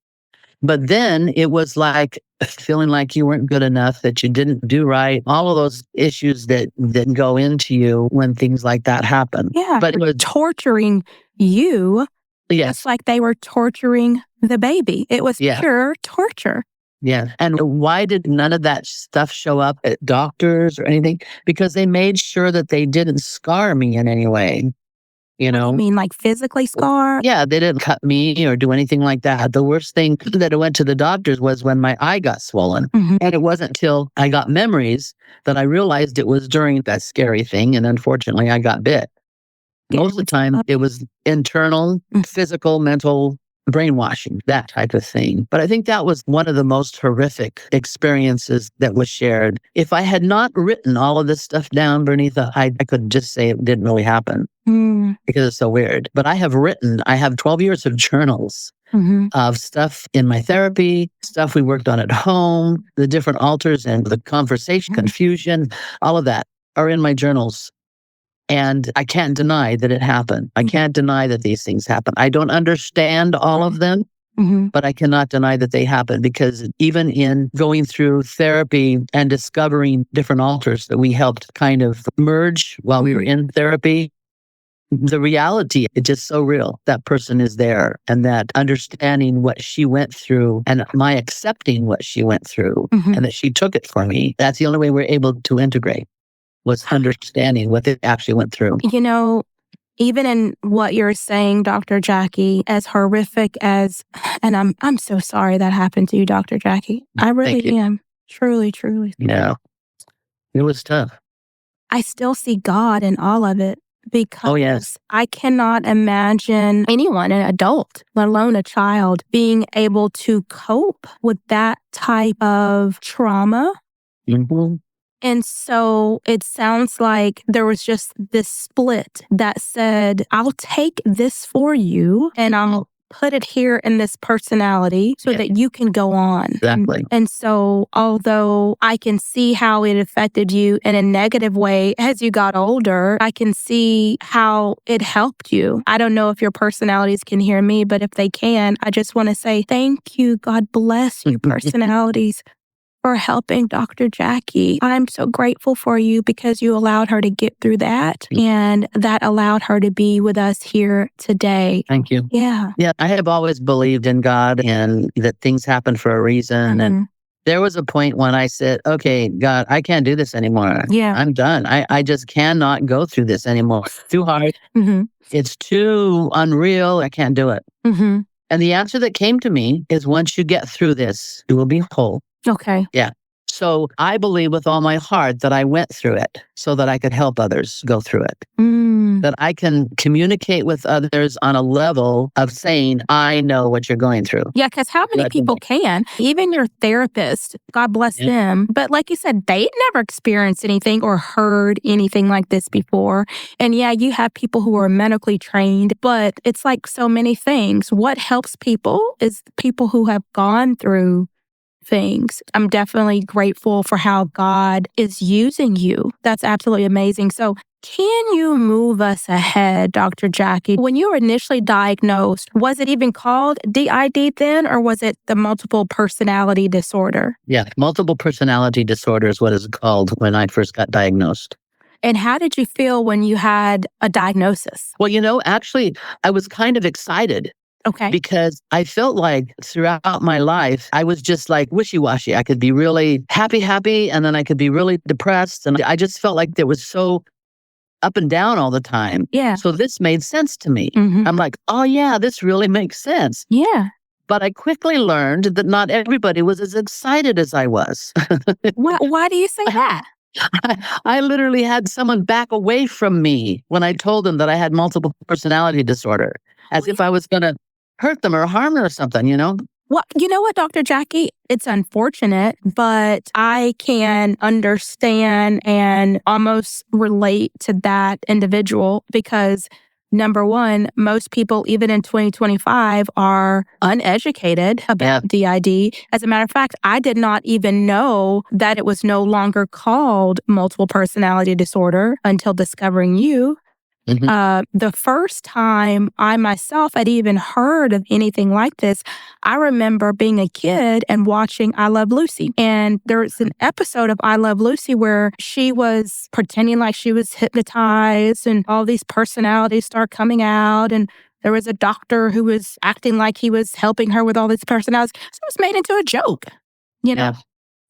But then it was like feeling like you weren't good enough, that you didn't do right, all of those issues that go into you when things like that happen. Yeah, but it was torturing you. Yes. Just like they were torturing the baby. It was pure torture. Yeah. And why did none of that stuff show up at doctors or anything? Because they made sure that they didn't scar me in any way. You mean like physically scar? Yeah, they didn't cut me or do anything like that. The worst thing that I went to the doctors was when my eye got swollen. Mm-hmm. And it wasn't until I got memories that I realized it was during that scary thing. And unfortunately, I got bit. Most of the time, it was internal, physical, mental brainwashing, that type of thing. But I think that was one of the most horrific experiences that was shared. If I had not written all of this stuff down, Bernitha, I could just say it didn't really happen because it's so weird. But I have 12 years of journals of stuff in my therapy, stuff we worked on at home, the different altars and the conversation, confusion, all of that are in my journals. And I can't deny that it happened. I can't deny that these things happen. I don't understand all of them, but I cannot deny that they happen, because even in going through therapy and discovering different altars that we helped kind of merge while we were in therapy, the reality is just so real. That person is there, and that understanding what she went through and my accepting what she went through and that she took it for me. That's the only way we're able to integrate, was understanding what they actually went through. Even in what you're saying, Dr. Jackie, as horrific as, and I'm so sorry that happened to you, Dr. Jackie. I really am. Truly, truly. Yeah. It was tough. I still see God in all of it because yes. I cannot imagine anyone, an adult, let alone a child, being able to cope with that type of trauma. And so it sounds like there was just this split that said, I'll take this for you and I'll put it here in this personality so that you can go on. Exactly. And so although I can see how it affected you in a negative way as you got older, I can see how it helped you. I don't know if your personalities can hear me, but if they can, I just want to say thank you. God bless your personalities for helping Dr. Jackie. I'm so grateful for you because you allowed her to get through that, and that allowed her to be with us here today. Thank you. Yeah. Yeah, I have always believed in God and that things happen for a reason. And there was a point when I said, okay, God, I can't do this anymore. Yeah. I'm done. I just cannot go through this anymore. It's too hard. It's too unreal. I can't do it. And the answer that came to me is, once you get through this, you will be whole. Okay. Yeah. So I believe with all my heart that I went through it so that I could help others go through it. That I can communicate with others on a level of saying, I know what you're going through. Yeah, because how many people can? Even your therapist, God bless them. But like you said, they'd never experienced anything or heard anything like this before. And yeah, you have people who are medically trained, but it's like so many things. What helps people is people who have gone through things. I'm definitely grateful for how God is using you. That's absolutely amazing. So can you move us ahead, Dr. Jackie? When you were initially diagnosed, was it even called DID then, or was it the multiple personality disorder? Yeah, multiple personality disorder is what it's called when I first got diagnosed. And how did you feel when you had a diagnosis? Well, actually, I was kind of excited. Okay. Because I felt like throughout my life, I was just like wishy-washy. I could be really happy, and then I could be really depressed. And I just felt like it was so up and down all the time. Yeah. So this made sense to me. I'm like, oh yeah, this really makes sense. Yeah. But I quickly learned that not everybody was as excited as I was. Why do you say that? I literally had someone back away from me when I told them that I had multiple personality disorder, as if I was going to hurt them or harm them or something, Well, you know what, Dr. Jackie? It's unfortunate, but I can understand and almost relate to that individual because, number one, most people, even in 2025, are uneducated about DID. As a matter of fact, I did not even know that it was no longer called multiple personality disorder until discovering you. The first time I myself had even heard of anything like this, I remember being a kid and watching I Love Lucy. And there's an episode of I Love Lucy where she was pretending like she was hypnotized and all these personalities start coming out. And there was a doctor who was acting like he was helping her with all these personalities. So it was made into a joke, Yeah.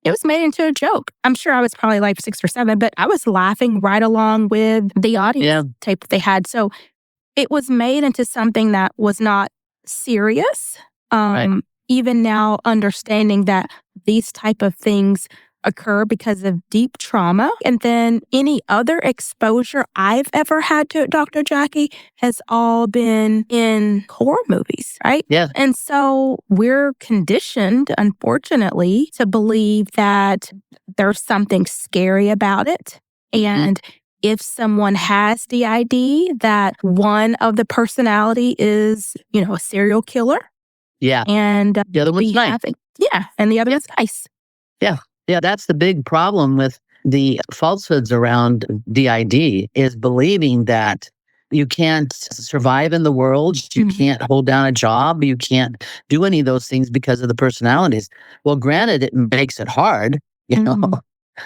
It was made into a joke. I'm sure I was probably like 6 or 7, but I was laughing right along with the audience tape that they had. So it was made into something that was not serious. Even now, understanding that these type of things occur because of deep trauma. And then any other exposure I've ever had to it, Dr. Jackie, has all been in horror movies, right? Yeah. And so we're conditioned, unfortunately, to believe that there's something scary about it. And if someone has DID, that one of the personality is, a serial killer. Yeah. And the other one's nice. And the other one's nice. Yeah. Yeah, that's the big problem with the falsehoods around DID, is believing that you can't survive in the world, you can't hold down a job, you can't do any of those things because of the personalities. Well, granted, it makes it hard,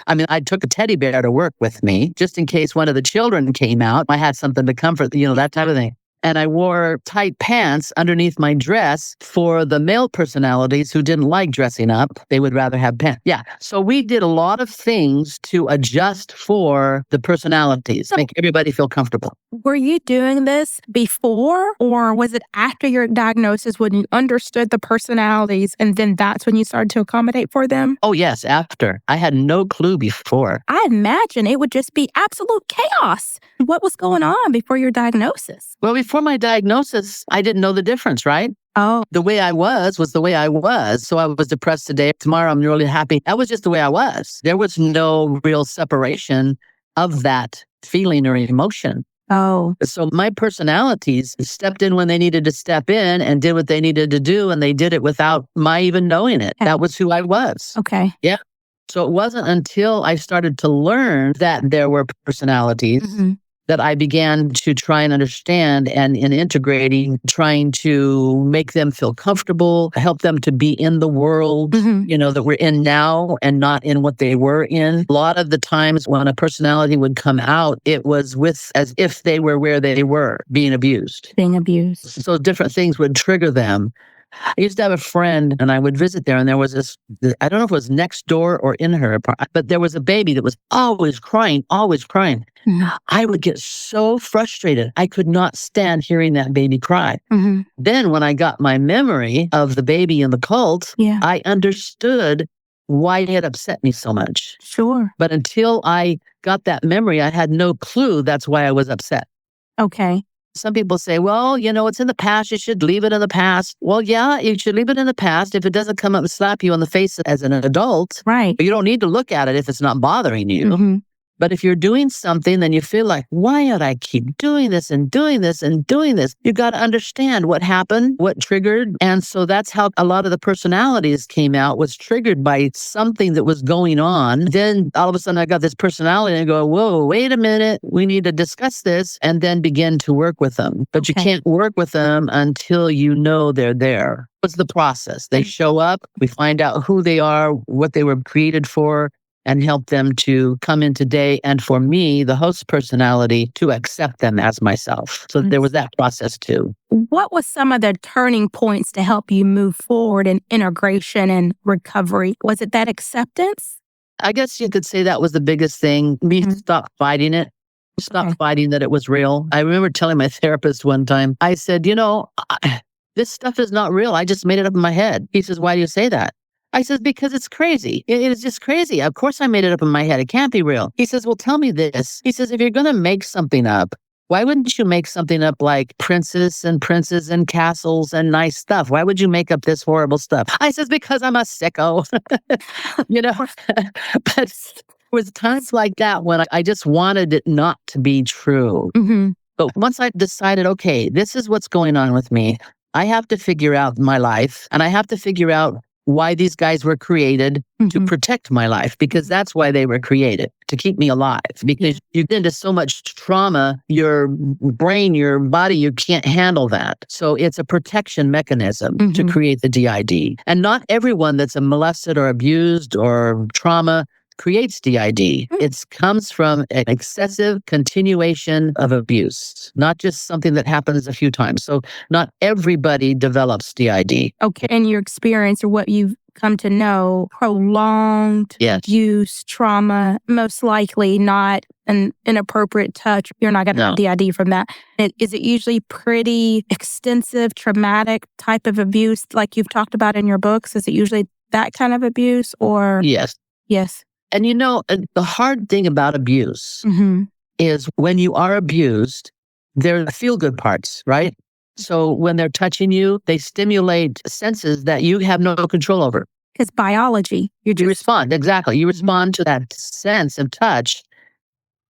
I mean, I took a teddy bear to work with me just in case one of the children came out. I had something to comfort, that type of thing. And I wore tight pants underneath my dress for the male personalities who didn't like dressing up. They would rather have pants. Yeah. So we did a lot of things to adjust for the personalities, make everybody feel comfortable. Were you doing this before, or was it after your diagnosis when you understood the personalities and then that's when you started to accommodate for them? Oh, yes, after. I had no clue before. I imagine it would just be absolute chaos. What was going on before your diagnosis? Well, before my diagnosis, I didn't know the difference, right? Oh. The way I was the way I was. So I was depressed today. Tomorrow, I'm really happy. That was just the way I was. There was no real separation of that feeling or emotion. Oh. So my personalities stepped in when they needed to step in and did what they needed to do. And they did it without my even knowing it. That was who I was. Okay. Yeah. So it wasn't until I started to learn that there were personalities that I began to try and understand and in integrating, trying to make them feel comfortable, help them to be in the world, that we're in now and not in what they were in. A lot of the times when a personality would come out, it was as if they were where they were, being abused. So different things would trigger them. I used to have a friend and I would visit there and there was this, I don't know if it was next door or in her apartment, but there was a baby that was always crying, always crying. I would get so frustrated. I could not stand hearing that baby cry. Then when I got my memory of the baby in the cult, I understood why it had upset me so much. Sure. But until I got that memory, I had no clue that's why I was upset. Okay. Some people say, well, it's in the past. You should leave it in the past. Well, yeah, you should leave it in the past if it doesn't come up and slap you on the face as an adult. Right. You don't need to look at it if it's not bothering you. But if you're doing something, then you feel like, why did I keep doing this and doing this and doing this? You got to understand what happened, what triggered. And so that's how a lot of the personalities came out, was triggered by something that was going on. Then all of a sudden I got this personality and I go, whoa, wait a minute. We need to discuss this and then begin to work with them. But you can't work with them until you know they're there. What's the process? They show up, we find out who they are, what they were created for, and help them to come in today. And for me, the host personality, to accept them as myself. So there was that process too. What was some of the turning points to help you move forward in integration and recovery? Was it that acceptance? I guess you could say that was the biggest thing. Me stop fighting it. Stop fighting that it was real. I remember telling my therapist one time, I said, this stuff is not real. I just made it up in my head. He says, why do you say that? I says, because it's crazy. It is just crazy. Of course I made it up in my head. It can't be real. He says, well, tell me this. He says, if you're going to make something up, why wouldn't you make something up like princes and castles and nice stuff? Why would you make up this horrible stuff? I says, because I'm a sicko. But there was times like that when I just wanted it not to be true. But once I decided, okay, this is what's going on with me, I have to figure out my life and I have to figure out why these guys were created to protect my life, because that's why they were created, to keep me alive. Because you get into so much trauma, your brain, your body, you can't handle that. So it's a protection mechanism to create the DID. And not everyone that's molested or abused or trauma creates DID. It comes from an excessive continuation of abuse, not just something that happens a few times. So not everybody develops DID. Okay. In your experience or what you've come to know, prolonged abuse, trauma, most likely not an inappropriate touch. You're not going to have DID from that. Is it usually pretty extensive, traumatic type of abuse like you've talked about in your books? Is it usually that kind of abuse or? Yes. Yes. And the hard thing about abuse is when you are abused, there are the feel-good parts, right? So when they're touching you, they stimulate senses that you have no control over. It's biology. You respond, exactly. You respond to that sense of touch.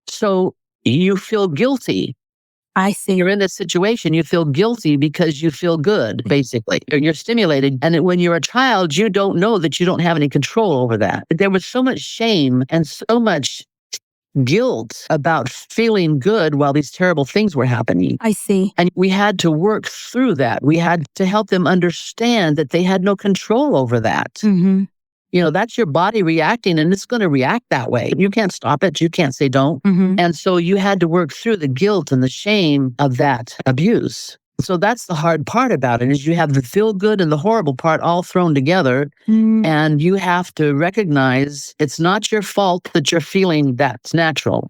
So you feel guilty. I see. You're in this situation, you feel guilty because you feel good, basically. You're stimulated. And when you're a child, you don't know that you don't have any control over that. There was so much shame and so much guilt about feeling good while these terrible things were happening. I see. And we had to work through that. We had to help them understand that they had no control over that. that's your body reacting, and it's going to react that way. You can't stop it. You can't say don't. And so you had to work through the guilt and the shame of that abuse. So that's the hard part about it, is you have the feel good and the horrible part all thrown together. And you have to recognize it's not your fault that you're feeling that's natural.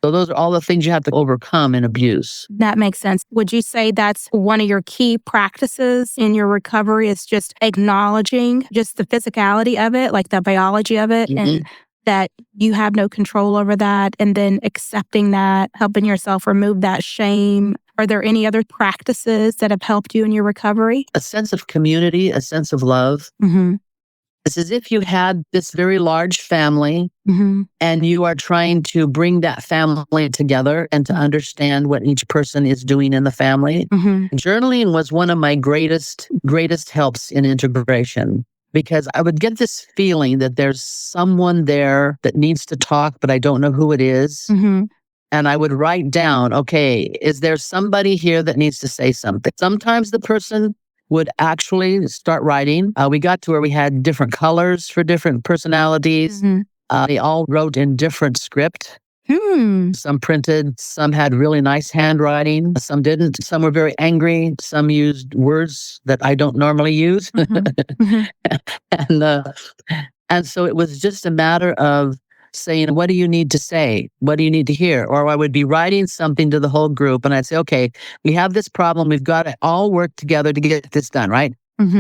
So those are all the things you have to overcome in abuse. That makes sense. Would you say that's one of your key practices in your recovery, is just acknowledging just the physicality of it, like the biology of it, and that you have no control over that, and then accepting that, helping yourself remove that shame? Are there any other practices that have helped you in your recovery? A sense of community, a sense of love. It's as if you had this very large family and you are trying to bring that family together and to understand what each person is doing in the family. Journaling was one of my greatest helps in integration, because I would get this feeling that there's someone there that needs to talk, but I don't know who it is. And I would write down, okay, is there somebody here that needs to say something? Sometimes the person would actually start writing. We got to where we had different colors for different personalities. They all wrote in different script. Some printed, some had really nice handwriting, some didn't. Some were very angry. Some used words that I don't normally use. And so it was just a matter of saying, what do you need to say? What do you need to hear? Or I would be writing something to the whole group, and I'd say, okay, we have this problem. We've got to all work together to get this done, right?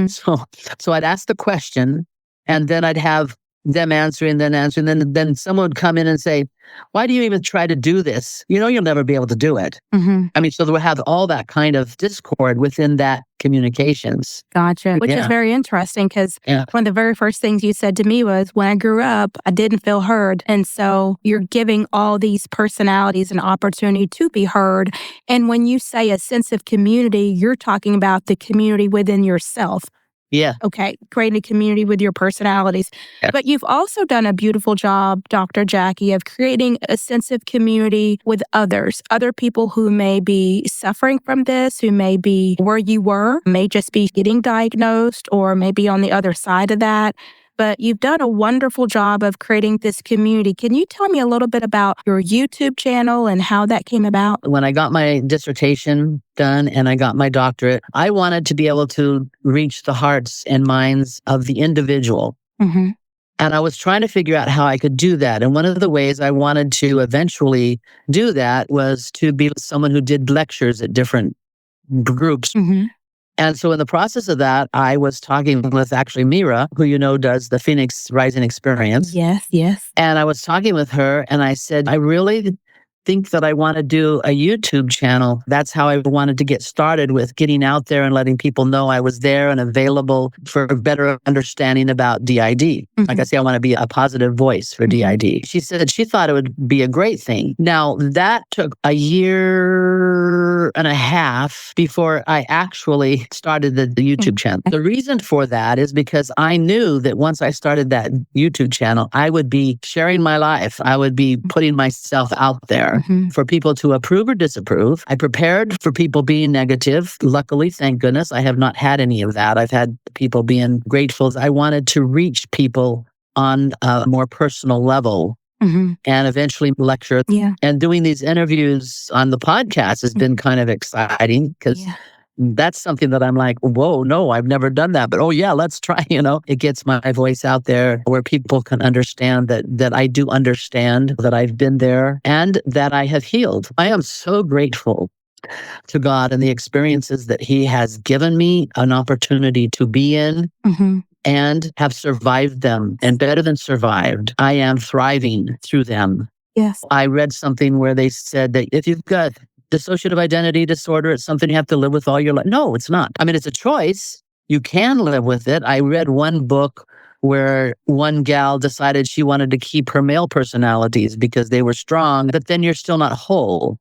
So I'd ask the question, and then I'd have them answering, then someone would come in and say, why do you even try to do this? You'll never be able to do it. So they would have all that kind of discord within that communications. Gotcha. Which is very interesting, because one of the very first things you said to me was, when I grew up, I didn't feel heard. And so you're giving all these personalities an opportunity to be heard. And when you say a sense of community, you're talking about the community within yourself. Okay, creating a community with your personalities. But you've also done a beautiful job, Dr. Jackie, of creating a sense of community with others, other people who may be suffering from this, who may be where you were, may just be getting diagnosed, or maybe on the other side of that. But you've done a wonderful job of creating this community. Can you tell me a little bit about your YouTube channel and how that came about? When I got my dissertation done and I got my doctorate, I wanted to be able to reach the hearts and minds of the individual. And I was trying to figure out how I could do that. And one of the ways I wanted to eventually do that was to be someone who did lectures at different groups. And so in the process of that, I was talking with actually Mira, who does the Phoenix Rising Experience. Yes. And I was talking with her, and I said, I really think that I want to do a YouTube channel. That's how I wanted to get started, with getting out there and letting people know I was there and available for a better understanding about DID. Like I say, I want to be a positive voice for DID. She said she thought it would be a great thing. Now, that took a year and a half before I actually started the YouTube channel. The reason for that is because I knew that once I started that YouTube channel, I would be sharing my life. I would be putting myself out there for people to approve or disapprove. I prepared for people being negative. Luckily, thank goodness, I have not had any of that. I've had people being grateful. I wanted to reach people on a more personal level. And eventually lecture. And doing these interviews on the podcast has been kind of exciting, because that's something that I'm like, whoa, no, I've never done that. But oh yeah, let's try, It gets my voice out there where people can understand that I do understand, that I've been there, and that I have healed. I am so grateful to God and the experiences that He has given me an opportunity to be in. And have survived them, and better than survived, I am thriving through them. I read something where they said that if you've got dissociative identity disorder, it's something you have to live with all your life. No, it's not. It's a choice. You can live with it. I read one book where one gal decided she wanted to keep her male personalities because they were strong, but then you're still not whole.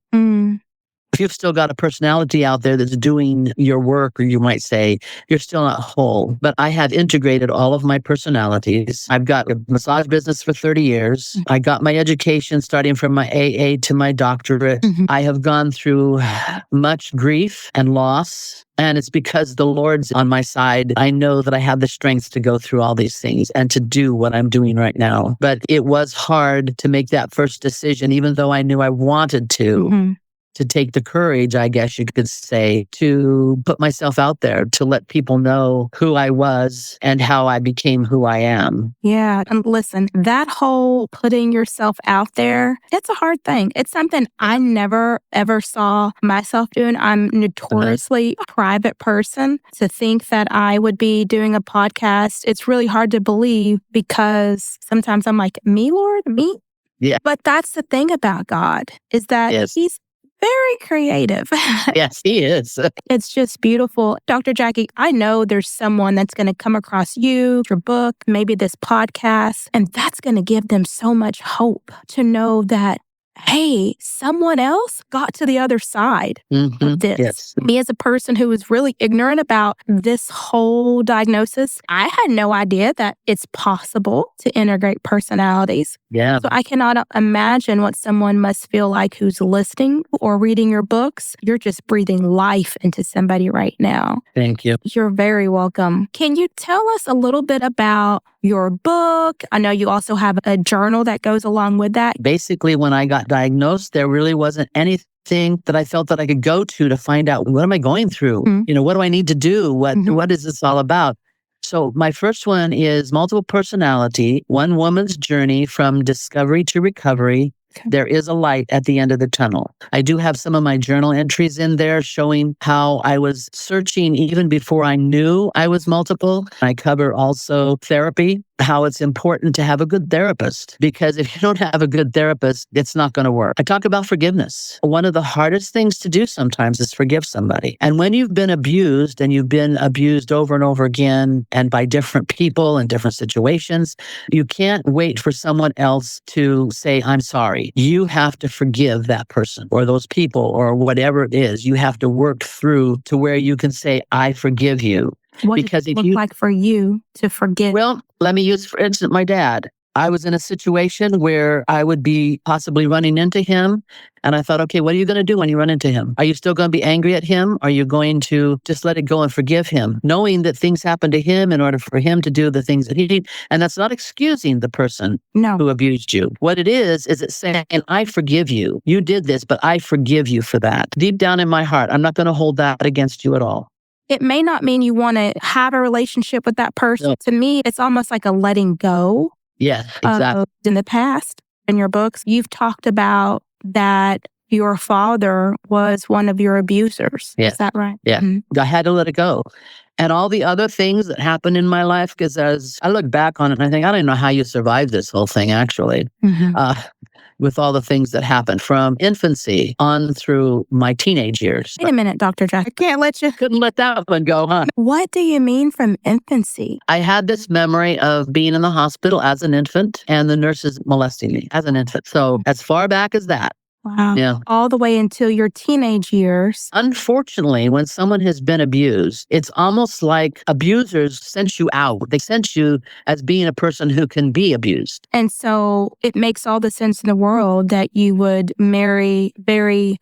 if you've still got a personality out there that's doing your work, or you might say, you're still not whole. But I have integrated all of my personalities. I've got a massage business for 30 years. I got my education starting from my AA to my doctorate. I have gone through much grief and loss. And it's because the Lord's on my side. I know that I have the strength to go through all these things and to do what I'm doing right now. But it was hard to make that first decision, even though I knew I wanted to take the courage, I guess you could say, to put myself out there, to let people know who I was and how I became who I am. Yeah. And listen, that whole putting yourself out there, it's a hard thing. It's something I never, ever saw myself doing. I'm notoriously a private person. To think that I would be doing a podcast, it's really hard to believe, because sometimes I'm like, me, Lord, me? Yeah. But that's the thing about God, is that He's very creative. Yes, he is. It's just beautiful. Dr. Jackie, I know there's someone that's going to come across you, your book, maybe this podcast, and that's going to give them so much hope to know that, hey, someone else got to the other side of this. Yes. Me, as a person who was really ignorant about this whole diagnosis, I had no idea that it's possible to integrate personalities. Yeah. So I cannot imagine what someone must feel like who's listening or reading your books. You're just breathing life into somebody right now. Thank you. You're very welcome. Can you tell us a little bit about your book? I know you also have a journal that goes along with that. Basically, when I got diagnosed, there really wasn't anything that I felt that I could go to find out, what am I going through? What do I need to do? What is this all about? So my first one is Multiple Personality, One Woman's Journey from Discovery to Recovery. There is a light at the end of the tunnel. I do have some of my journal entries in there showing how I was searching even before I knew I was multiple. I cover also therapy, how it's important to have a good therapist, because if you don't have a good therapist, it's not going to work. I talk about forgiveness. One of the hardest things to do sometimes is forgive somebody. And when you've been abused, and you've been abused over and over again, and by different people in different situations, you can't wait for someone else to say, I'm sorry. You have to forgive that person or those people or whatever it is. You have to work through to where you can say, I forgive you. What does it look like for you to forgive? Well, let me use, for instance, my dad. I was in a situation where I would be possibly running into him. And I thought, okay, what are you going to do when you run into him? Are you still going to be angry at him? Are you going to just let it go and forgive him, knowing that things happen to him in order for him to do the things that he did? And that's not excusing the person who abused you. What it is it's saying, I forgive you. You did this, but I forgive you for that. Deep down in my heart, I'm not going to hold that against you at all. It may not mean you want to have a relationship with that person. No. To me, it's almost like a letting go. Yes, exactly. In the past, in your books, you've talked about that your father was one of your abusers. Yes. Is that right? Yeah. I had to let it go. And all the other things that happened in my life, because as I look back on it, and I think, I don't know how you survived this whole thing, actually. With all the things that happened from infancy on through my teenage years. Wait a minute, Dr. Jack. I can't let you. Couldn't let that one go, huh? What do you mean from infancy? I had this memory of being in the hospital as an infant and the nurses molesting me as an infant. So as far back as that. Wow. Yeah. All the way until your teenage years. Unfortunately, when someone has been abused, it's almost like abusers sent you out. They sent you as being a person who can be abused. And so it makes all the sense in the world that you would marry very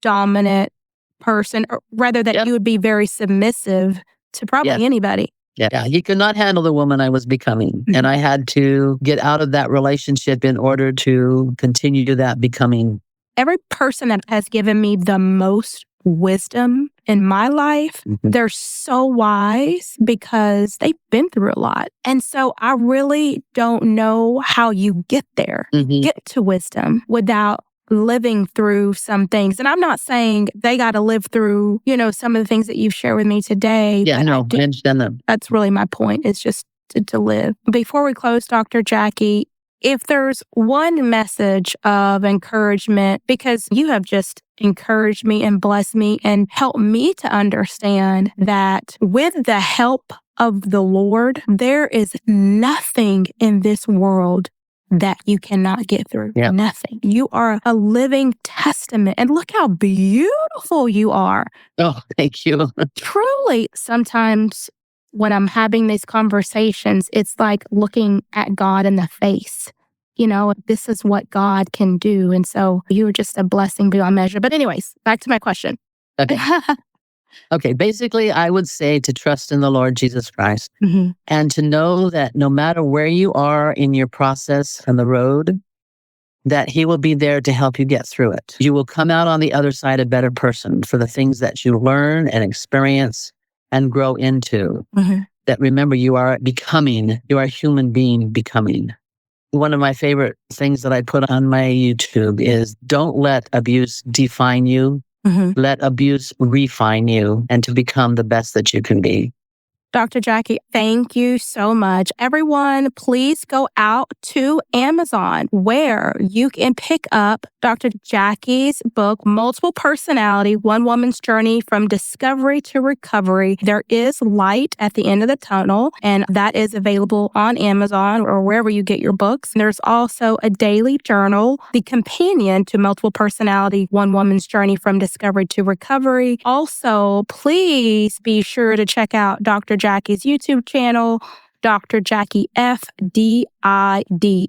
dominant person, or rather that you would be very submissive to probably anybody. Yeah, he could not handle the woman I was becoming. And I had to get out of that relationship in order to continue that becoming. Every person that has given me the most wisdom in my life, they're so wise because they've been through a lot. And so I really don't know how you get there, get to wisdom without living through some things. And I'm not saying they got to live through, some of the things that you've shared with me today. Yeah, I know. I understand that. That's really my point, is just to live. Before we close, Dr. Jackie, if there's one message of encouragement, because you have just encouraged me and blessed me and helped me to understand that with the help of the Lord, there is nothing in this world that you cannot get through. Yep. Nothing. You are a living testament. And look how beautiful you are. Oh, thank you. Truly, sometimes when I'm having these conversations, it's like looking at God in the face. This is what God can do. And so you're just a blessing beyond measure. But anyways, back to my question. Okay. Okay. Basically, I would say to trust in the Lord Jesus Christ and to know that no matter where you are in your process on the road, that He will be there to help you get through it. You will come out on the other side a better person for the things that you learn and experience and grow into. That remember, you are a human being becoming. One of my favorite things that I put on my YouTube is don't let abuse define you. Let abuse refine you and to become the best that you can be. Dr. Jackie, thank you so much. Everyone, please go out to Amazon where you can pick up Dr. Jackie's book, Multiple Personality, One Woman's Journey from Discovery to Recovery. There is light at the end of the tunnel, and that is available on Amazon or wherever you get your books. There's also a daily journal, the companion to Multiple Personality, One Woman's Journey from Discovery to Recovery. Also, please be sure to check out Dr. Jackie's YouTube channel, Dr. Jackie FDID.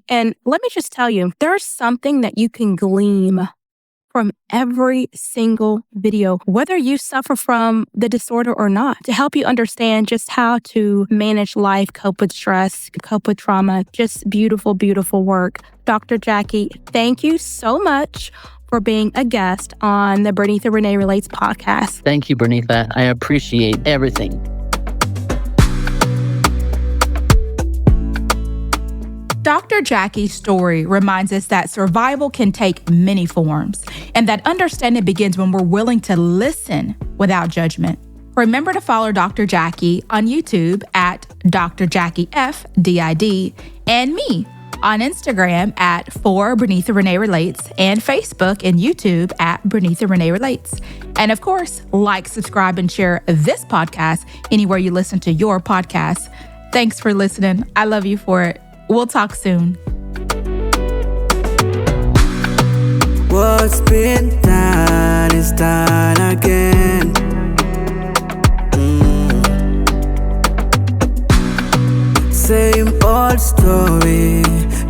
And let me just tell you, there's something that you can glean from every single video, whether you suffer from the disorder or not, to help you understand just how to manage life, cope with stress, cope with trauma. Just beautiful, beautiful work. Dr. Jackie, thank you so much for being a guest on the Bernitha Rena Relates podcast. Thank you, Bernitha. I appreciate everything. Dr. Jackie's story reminds us that survival can take many forms, and that understanding begins when we're willing to listen without judgment. Remember to follow Dr. Jackie on YouTube at Dr. Jackie FDID and me on Instagram at Bernitha Rena Relates and Facebook and YouTube at Bernitha Rena Relates. And of course, like, subscribe, and share this podcast anywhere you listen to your podcasts. Thanks for listening. I love you for it. We'll talk soon. What's been done is done again. Same old story,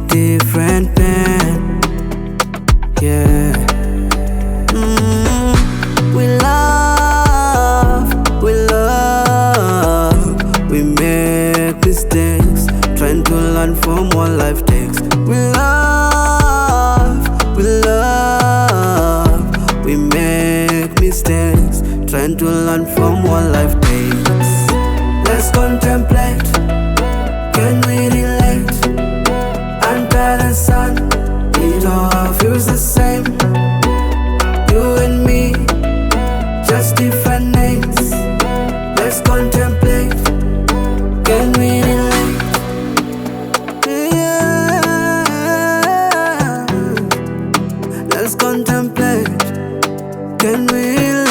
different man. Yeah. We love, we make mistakes, trying to learn from what life takes. We make mistakes, trying to learn from what life takes. Let's contemplate, can we relate? Under the sun, it all feels the same. You and me, just different names. Let's contemplate, can we relate? Yeah. Let's contemplate, can we relate?